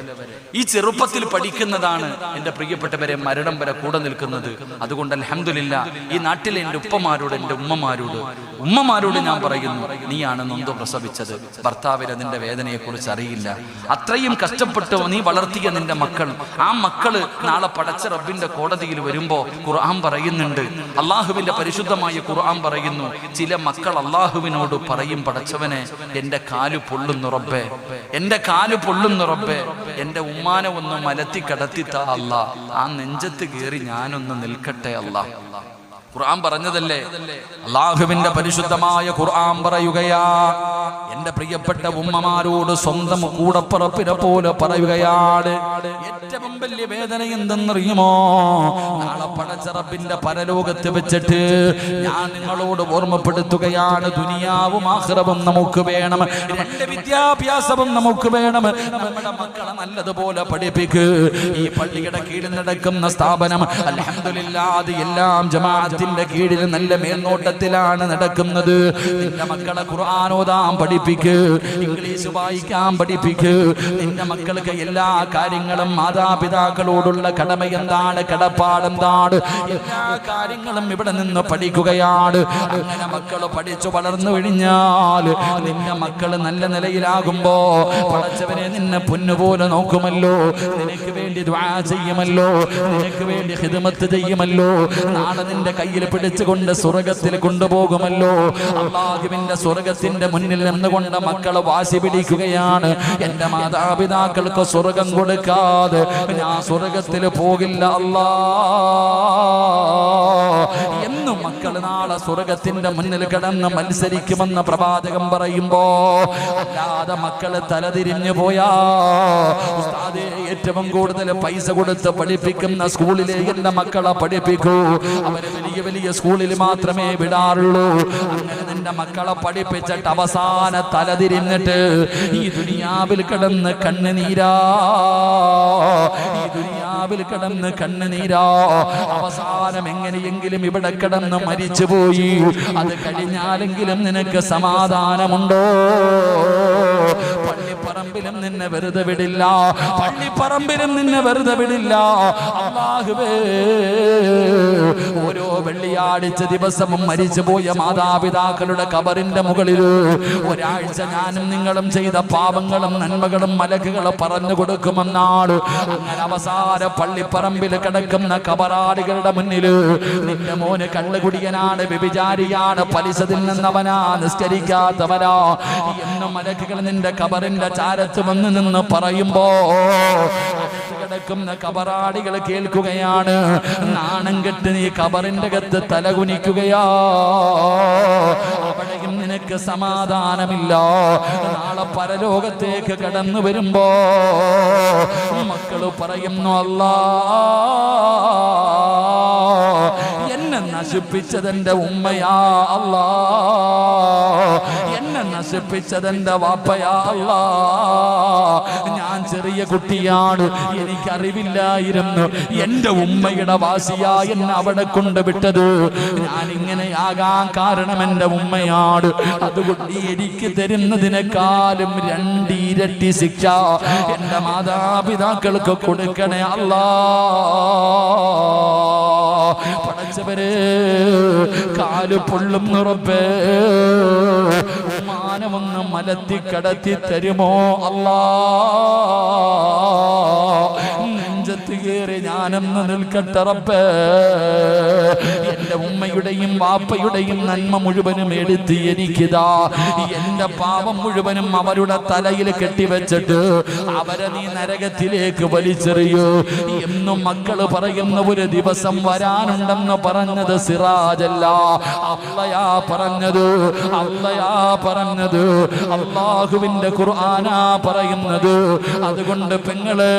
ഈ ചെറുപ്പത്തിൽ പഠിക്കുന്നതാണ് എൻ്റെ പ്രിയപ്പെട്ടവരെ മരണം വരെ കൂടെ നിൽക്കുന്നത്. അതുകൊണ്ട് അൽഹംദുലില്ലാഹ്, ഈ നാട്ടിലെ എൻ്റെ ഉപ്പമാരോട്, എൻ്റെ ഉമ്മമാരോട് ഞാൻ പറയുന്നു, നീയാണ് നൊന്ത് പ്രസവിച്ചത്. ഭർത്താവിന് നിന്റെ വേദനയെക്കുറിച്ച് അറിയില്ല. അത്രയും കഷ്ടപ്പെട്ട് നീ വളർത്തിയ നിന്റെ മക്കൾ, ആ മക്കള് നാളെ പടച്ച റബ്ബിന്റെ കോടതിയിൽ വരുമ്പോ ഖുർആൻ പറയുന്നുണ്ട്, അള്ളാഹുവിന്റെ പരിശുദ്ധമായ ഖുർആൻ പറയുന്നു, ചില മക്കൾ അള്ളാഹുവിനോട് പറയും, പടച്ചവനെ എൻ്റെ കാല് പൊള്ളുന്നു റബ്ബേ, എൻ്റെ കാല് പൊള്ളുന്നു റബ്ബേ, എൻ്റെ ഉമ്മാനെ ഒന്ന് മലത്തി കടത്തിത്താ അല്ലാ, ആ നെഞ്ചത്ത് കയറി ഞാനൊന്ന് നിൽക്കട്ടെ അല്ലാ. ഖുർആൻ പറഞ്ഞതല്ലേ? അല്ലാഹുവിന്റെ പരിശുദ്ധമായ ഖുർആൻ പറയുകയാ, എന്റെ പ്രിയപ്പെട്ട ഉമ്മമാരോട് സ്വന്തം കൂടപ്പിറപ്പിനെ പോലെ പറയുകയാണ്, ഏറ്റവും വലിയ വേദന എന്തെന്നറിയുമോ? നാളെ പടച്ച റബ്ബിന്റെ പരലോകത്ത് വെച്ചിട്ട് ഞാൻ നിങ്ങളോട് ഓർമ്മപ്പെടുത്തുകയാണ്, ദുനിയാവും ആഖിറവും നമുക്ക് വേണം, 2 വിദ്യാഭ്യാസവും നമുക്ക് വേണം. നമ്മുടെ മക്കളെ നല്ലതുപോലെ പഠിപ്പിക്ക്. ഈ പള്ളിയുടെ കീഴിൽ നടക്കുന്ന സ്ഥാപനം അൽഹംദുലില്ലാഹ്, അത് എല്ലാം ജമാഅത്ത് ആഴത്തിന്റെ കീഴിൽ നല്ല മേൽനോട്ടത്തിലാണ് നടക്കുന്നത്. നിന്റെ മക്കളെ ഖുർആൻ ഓതാൻ പഠിപ്പിക്ക്, ഇംഗ്ലീഷ് വായിക്കാൻ പഠിപ്പിക്ക്. നിന്റെ മക്കൾക്ക് എല്ലാ കാര്യങ്ങളും മാതാപിതാക്കളോടുള്ള കടമ എന്താണ്, കടപ്പാടെന്താണ്, എല്ലാ കാര്യങ്ങളും ഇവിടെ നിന്ന് പഠിക്കുകയാണ്. അങ്ങനെ മക്കൾ പഠിച്ചു വളർന്നു കഴിഞ്ഞാൽ നിന്റെ മക്കൾ നല്ല നിലയിലാകുമ്പോ പടച്ചവനെ നിന്നെ പൊന്നുപോലെ നോക്കുമല്ലോ, നിനക്ക് വേണ്ടി ദുആ ചെയ്യുമല്ലോ, നിനക്ക് വേണ്ടി ഖിദ്മത്ത് ചെയ്യുമല്ലോ. നാളെ നിന്റെ കയ്യിൽ പിടിച്ചുകൊണ്ട് സ്വർഗ്ഗത്തിൽ കൊണ്ടുപോകുമല്ലോ. അല്ലാഹുവിന്റെ സ്വർഗ്ഗത്തിന്റെ മുന്നിൽ നിന്നുകൊണ്ട് മക്കളെ വാശി പിടിക്കുകയാണ്, എന്റെ മാതാപിതാക്കൾക്ക് സ്വർഗം കൊടുക്കാതെ ഞാൻ സ്വർഗത്തിൽ പോകില്ല അല്ലാ എന്നും മക്കൾ നാളെ സ്വർഗത്തിന്റെ മുന്നിൽ കിടന്ന് മത്സരിക്കുമെന്ന് പ്രവാചകൻ പറയുമ്പോ, അല്ലാതെ മക്കള് തലതിരിഞ്ഞു പോയാ ഉസ്താദേ ഏറ്റവും കൂടുതൽ പൈസ കൊടുത്ത് പഠിപ്പിക്കുന്ന സ്കൂളിലേക്ക് എന്റെ മക്കളെ പഠിപ്പിക്കൂ, അവര് വലിയ വലിയ സ്കൂളിൽ മാത്രമേ വിടാറുള്ളൂ. അങ്ങനെ നിന്റെ മക്കളെ പഠിപ്പിച്ചിട്ട് അവസാന തലതിരിഞ്ഞിട്ട് ഈ ദുനിയാവിൽ കിടന്ന് കണ്ണുനീരാ, ഈ ദുനിയാവിൽ കിടന്ന് കണ്ണുനീരാ. അവസാനം എങ്ങനെയെങ്കിലും ഇവിടെ കിടന്ന് മരിച്ചുപോയി, അത് കഴിഞ്ഞാലെങ്കിലും നിനക്ക് സമാധാനമുണ്ടോ? പള്ളിപ്പറമ്പിലും നിന്നെ വെറുതെ വിടില്ല, പള്ളിപ്പറമ്പിലും നിന്നെ വെറുതെ വിടില്ല. അല്ലാഹുവേ, ഓരോ വെള്ളിയാഴ്ച ദിവസവും മരിച്ചുപോയ മാതാപിതാക്കളുടെ ഖബറിന്റെ മുകളിൽ ഒരാഴ്ച ഞാനും നിങ്ങളും ചെയ്ത പാപങ്ങളും നന്മകളും മലക്കുകളും പറഞ്ഞു കൊടുക്കുമെന്നാണ്. അങ്ങനെ അവസാന പള്ളിപ്പറമ്പിൽ കിടക്കുന്ന ഖബറാളികളുടെ മുന്നിൽ നിന്റെ മോന് കള്ളുകുടിയനാണ്, വ്യഭിചാരിയാണ്, പലിശ തിന്നുന്നവനാ, നിസ്കരിക്കാത്തവനാ എന്ന് മലക്കുകൾ നിന്റെ ഖബറിന്റെ ചാരത്ത് വന്ന് നിന്ന് പറയുമ്പോ കിടക്കുന്ന ഖബറാളികൾ കേൾക്കുകയാണ്. നാണം കെട്ട് നീ ഖബറിന്റെ അകത്ത് തലകുനിക്കുകയാ, അവിടെയും നിനക്ക് സമാധാനമില്ല. നാളെ പരലോകത്തേക്ക് കടന്നു വരുമ്പോ മക്കള് പറയുന്നു, അല്ലാ എന്നെ നശിപ്പിച്ചതെന്റെ ഉമ്മയാ അല്ലാ, എന്നെ നശിപ്പിച്ചതെന്റെ വാപ്പയാ അല്ലാ. ഞാൻ ചെറിയ കുട്ടിയാണ്, എനിക്കറിവില്ലായിരുന്നു എന്റെ ഉമ്മയുടെ വാസിയാ എന്നെ അവിടെ കൊണ്ടുവിട്ടത്. ഞാൻ ഇങ്ങനെയാകാൻ കാരണം എന്റെ ഉമ്മയാണ്. അതുകൊണ്ട് എനിക്ക് തരുന്നതിനേക്കാളും 2 ഇരട്ടി ശിക്ഷ എന്റെ മാതാപിതാക്കൾക്ക് കൊടുക്കണേ അല്ലാ. പടച്ചവരെ, കാല് പൊള്ളുന്ന റബ്ബേ, ഉമ്മാനമൊന്ന് മലത്തി കടത്തി തരുമോ അല്ലാ? നെഞ്ചത്ത് കയറി ഞാനെന്ന് നിൽക്കട്ടെ റബ്ബേ. എന്റെ ഉമ്മയുടെയും വാപ്പയുടെയും നന്മ മുഴുവനും എടുത്ത് എനിക്കിതാ, എന്റെ പാപം മുഴുവനും അവരുടെ തലയിൽ കെട്ടിവെച്ചിട്ട് അവരെ നീ നരകത്തിലേക്ക് വലിച്ചെറിയൂ എന്നും മക്കള് പറയുന്ന ഒരു ദിവസം വരാനുണ്ടെന്ന് പറഞ്ഞത് സിറാജല്ല, അള്ളയാ പറഞ്ഞത്, അള്ളയാ പറഞ്ഞത്, അല്ലാഹുവിന്റെ ഖുർആനാ പറയുന്നത്. അതുകൊണ്ട് പെങ്ങള്,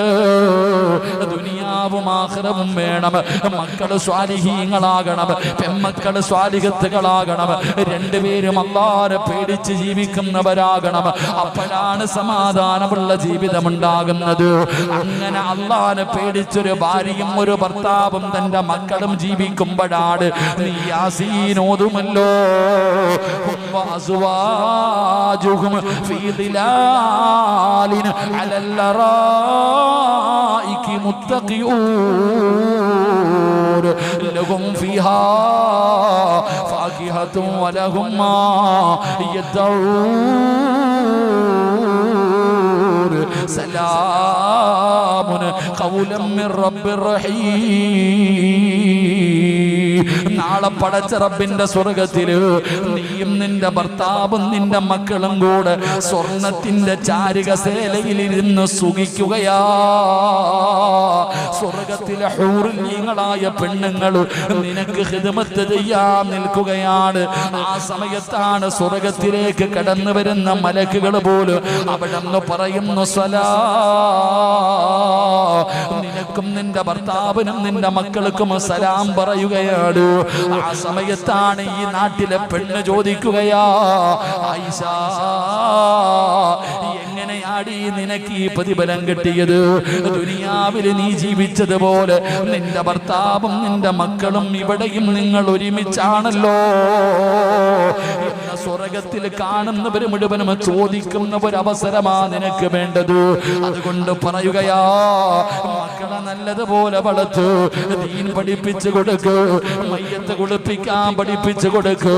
ദുനിയാവും ആഖിറവും വേണം, മക്കള് സ്വാലിഹീങ്ങളാകണം, പെമ്മക്കള് സ്വാലിഹത്തുകളാകണം, രണ്ടുപേരും അല്ലാഹുവിനെ പേടിച്ച് ജീവിക്കുന്നവരാകണം. അപ്പോഴാണ് സമാധാനമുള്ള ജീവിതം ഉണ്ടാകുന്നത്. അങ്ങനെ അല്ലാഹുവിനെ പേടിച്ചൊരു ഭാര്യയും ഒരു ഭർത്താവും തന്റെ മക്കളും ജീവിക്കുമ്പോഴാണ് നീ യാസീൻ ഓതുമല്ലോ. അസ്വാജുഹും ഫീ ദിലാലിൻ അലൽ അറായികി മുത്തഖിഊൻ ലഹും ഫീഹാ ഫാകിഹത്തുൻ വലഹും മാ യദഊൻ സലാമുൻ ഖൗലൻ മിർ റബ്ബിർ റഹീം. നാളെ പടച്ച റബ്ബിന്റെ സ്വർഗത്തില് നീയും നിന്റെ ഭർത്താവും നിന്റെ മക്കളും കൂടെ സ്വർണത്തിന്റെ ചാരുകസേലയിലിരുന്ന് സുഖിക്കുകയാ. സ്വർഗത്തിലെ ഹൂറിലീങ്ങളായ പെണ്ണുങ്ങൾ നിനക്ക് ഖിദ്മത്ത് ചെയ്യാൻ നിൽക്കുകയാണ്. ആ സമയത്താണ് സ്വർഗത്തിലേക്ക് കടന്നു വരുന്ന മലക്കുകൾ പോലും അവിടെ നിന്ന് പറയുന്നു, സ്വലാ, നിനക്കും നിന്റെ ഭർത്താവിനും നിന്റെ മക്കൾക്കും സലാം പറയുകയാണ്. ആ സമയത്താണ് ഈ നാട്ടിലെ പെണ്ണ് ചോദിക്കുകയാ, ആയിഷ എങ്ങനെയാടി നിനക്ക് ഈ പ്രതിഫലം കിട്ടിയത്? ദുനിയാവിൽ നീ ജീവിച്ചതുപോലെ നിന്റെ ഭർത്താവും നിന്റെ മക്കളും ഇവിടെയും നിങ്ങൾ ഒരുമിച്ചാണല്ലോ എന്ന സ്വർഗത്തിൽ കാണുന്നവർ മുഴുവനും ചോദിക്കുന്ന ഒരു അവസരമാ നിനക്ക് വേണ്ടത്. അതുകൊണ്ട് പറയുകയാ, മക്കളെ നല്ലതുപോലെ വളർത്തു, ദീൻ പഠിപ്പിച്ചു കൊടുക്കൂ, മയ്യത്ത് കുളിപ്പിക്കാൻ പഠിപ്പിച്ചു കൊടുക്കൂ,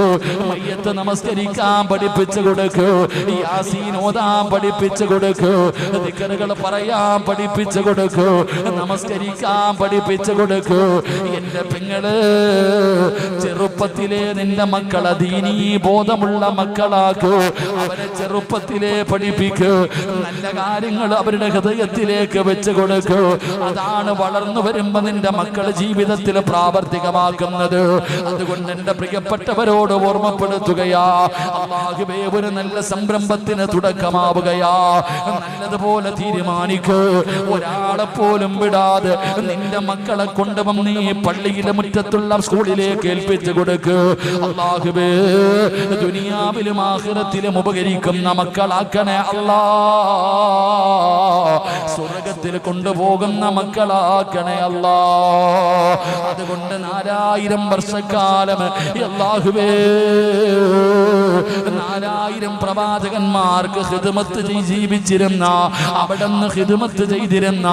മയ്യത്ത് നമസ്കരിക്കാൻ പഠിപ്പിച്ചു കൊടുക്കൂ, യാസീൻ ഓതാൻ പഠിപ്പിച്ചു കൊടുക്കൂ, ദിക്റുകൾ പറയാൻ പഠിപ്പിച്ചു കൊടുക്കൂ, നമസ്കരിക്കാൻ പഠിപ്പിച്ചു കൊടുക്കൂ. എന്റെ പെങ്ങള്, ചെറുപ്പത്തിലെ നിന്റെ മക്കളെ ദീനീ ബോധമുള്ള മക്കളാക്കൂ. അവരെ ചെറുപ്പത്തിലെ പഠിപ്പിക്കൂ, നല്ല കാര്യങ്ങൾ അവരുടെ ഹൃദയത്തിലേക്ക് വെച്ച് കൊടുക്കൂ. അതാണ് വളർന്നു വരുമ്പോ നിന്റെ മക്കൾ ജീവിതത്തിൽ പ്രാവർത്തികമാക്കുന്നത്. അതുകൊണ്ട് എന്റെ പ്രിയപ്പെട്ടവരോട് ഓർമ്മപ്പെടുത്തുകയാ, അല്ലാഹുവേ ഒരു നല്ല സംരംഭത്തിന് തുടക്കമാവുകയാ. നല്ലതുപോലെ തീരുമാനിക്കൂ, ഒരാളെ പോലും വിടാതെ നിന്റെ മക്കളെ കൊണ്ടുവന്ന് നീ പള്ളിയിലെ മുറ്റത്തുള്ള സ്കൂളിലേക്ക് ഏൽപ്പിച്ചു കൊടുക്കൂ. അല്ലാഹുവേ ദുനിയാവിലും ആഖിറത്തിലും ഉപകരിക്കുന്ന മക്കളാക്കണേ അല്ലാ, സ്വർഗ്ഗത്തിൽ കൊണ്ടുപോകുന്ന മക്കളാക്കണേ അല്ലാ. അതുകൊണ്ട് 4000 വർഷക്കാലം അല്ലാഹുവേ 4000 പ്രവാചകന്മാർക്ക് ഖിദ്മത്ത് ജീവിച്ചിരുന്ന, അവിടുന്ന് ഖിദ്മത്ത് ചെയ്തിരുന്ന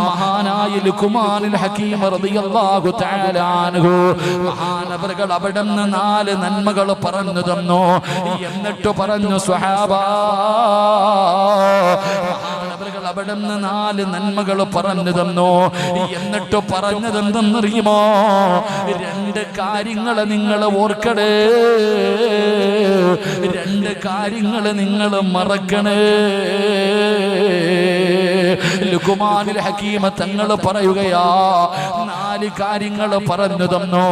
മഹാനായ ലുഖ്മാനുൽ ഹകീം റളിയല്ലാഹു തആല അൻഹു മഹാനവറുകൾ അവിടുന്ന് 4 നന്മകൾ പറഞ്ഞു തന്നു. എന്നിട്ട് പറഞ്ഞു, സ്വഹാബാ, മഹാനവറുകൾ അവിടുന്ന് 4 നന്മകൾ പറഞ്ഞു തന്നു. എന്നിട്ട് പറഞ്ഞത് എന്തെന്നറിയുമോ? 2 കാര്യങ്ങൾ നിങ്ങൾ ഓർക്കണേ, 2 കാര്യങ്ങൾ നിങ്ങൾ മറക്കണേ. ലുഖ്മാനുൽ ഹകീം തങ്ങൾ പറയുകയാ, 4 കാര്യങ്ങൾ പറഞ്ഞു തന്നു.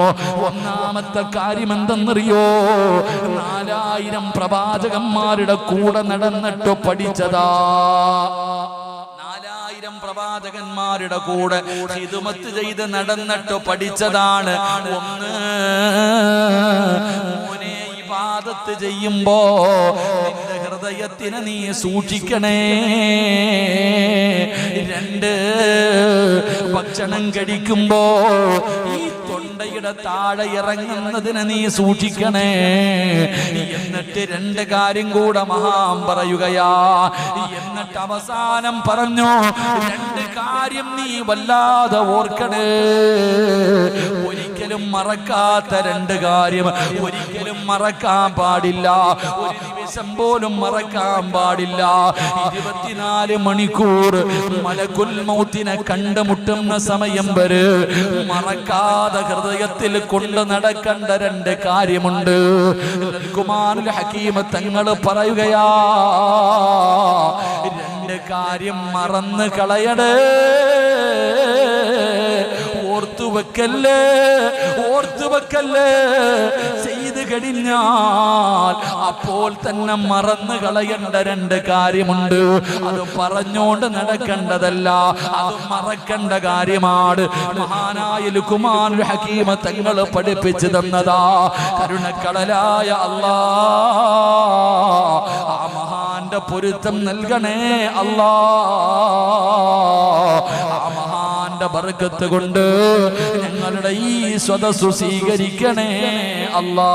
ഒന്നാമത്തെ കാര്യം എന്തെന്നറിയോ? 4000 പ്രവാചകന്മാരുടെ കൂടെ നടന്നിട്ട് പഠിച്ചതാ. 4000 പ്രവാചകന്മാരുടെ കൂടെ ഖിദ്മത്ത് ചെയ്ത് നടന്നിട്ട് പഠിച്ചതാണ്. ഒന്ന്, മോനെ ഇബാദത്ത് ചെയ്യുമ്പോ നിന്റെ ഹൃദയത്തിനെ നീ സൂക്ഷിക്കണേ. 2, ഭക്ഷണം കഴിക്കുമ്പോ ഈ തൊണ്ടയുടെ താഴെ ഇറങ്ങുന്നതിന് നീ സൂക്ഷിക്കണേ. എന്നിട്ട് 2 കാര്യം കൂടെ മഹാൻ പറയുകയാ. എന്നിട്ട് അവസാനം പറഞ്ഞു, 2 കാര്യം നീ വല്ലാതെ ഓർക്കണേ. ഒരിക്കലും മറക്കാത്ത 2 കാര്യം ഒരിക്കലും മറക്കാൻ പാടില്ല. ഒരു നിമിഷം പോലും മറക്കാൻ പാടില്ല. 24 മണിക്കൂർ മലക്കുൽ മൗത്തിനെ കണ്ടുമുട്ടുന്ന സമയം വരെ മറക്കാതെ ഹൃദയത്തിൽ കൊണ്ട് നടക്കേണ്ട 2 കാര്യമുണ്ട്. ലുഖ്മാനുൽ ഹകീം തങ്ങൾ പറയുകയാ, 2 കാര്യം മറന്ന് കളയണേ. ഓർത്തുവെക്കല്ലേ, ഓർത്തുവെക്കല്ലേ. ചെയ്ത് കഴിഞ്ഞാൽ അപ്പോൾ തന്നെ മറന്നു കളയേണ്ട 2 കാര്യമുണ്ട്. അത് പറഞ്ഞോണ്ട് നടക്കേണ്ടതല്ല, അത് മറക്കേണ്ട കാര്യമാണ്. മഹാനായ ലുഖ്മാനുൽ ഹകീം തങ്ങൾ പഠിപ്പിച്ചു തന്നതാ. കരുണക്കടലായ അല്ലാ, ആ മഹാന്റെ പൊരുത്തം നൽകണേ അല്ലാ. ആ മഹാന്റെ ബർക്കത്ത് കൊണ്ട് ഞങ്ങളുടെ ഈ സ്വദസ്സു സ്വീകരിക്കണേ അല്ലാ.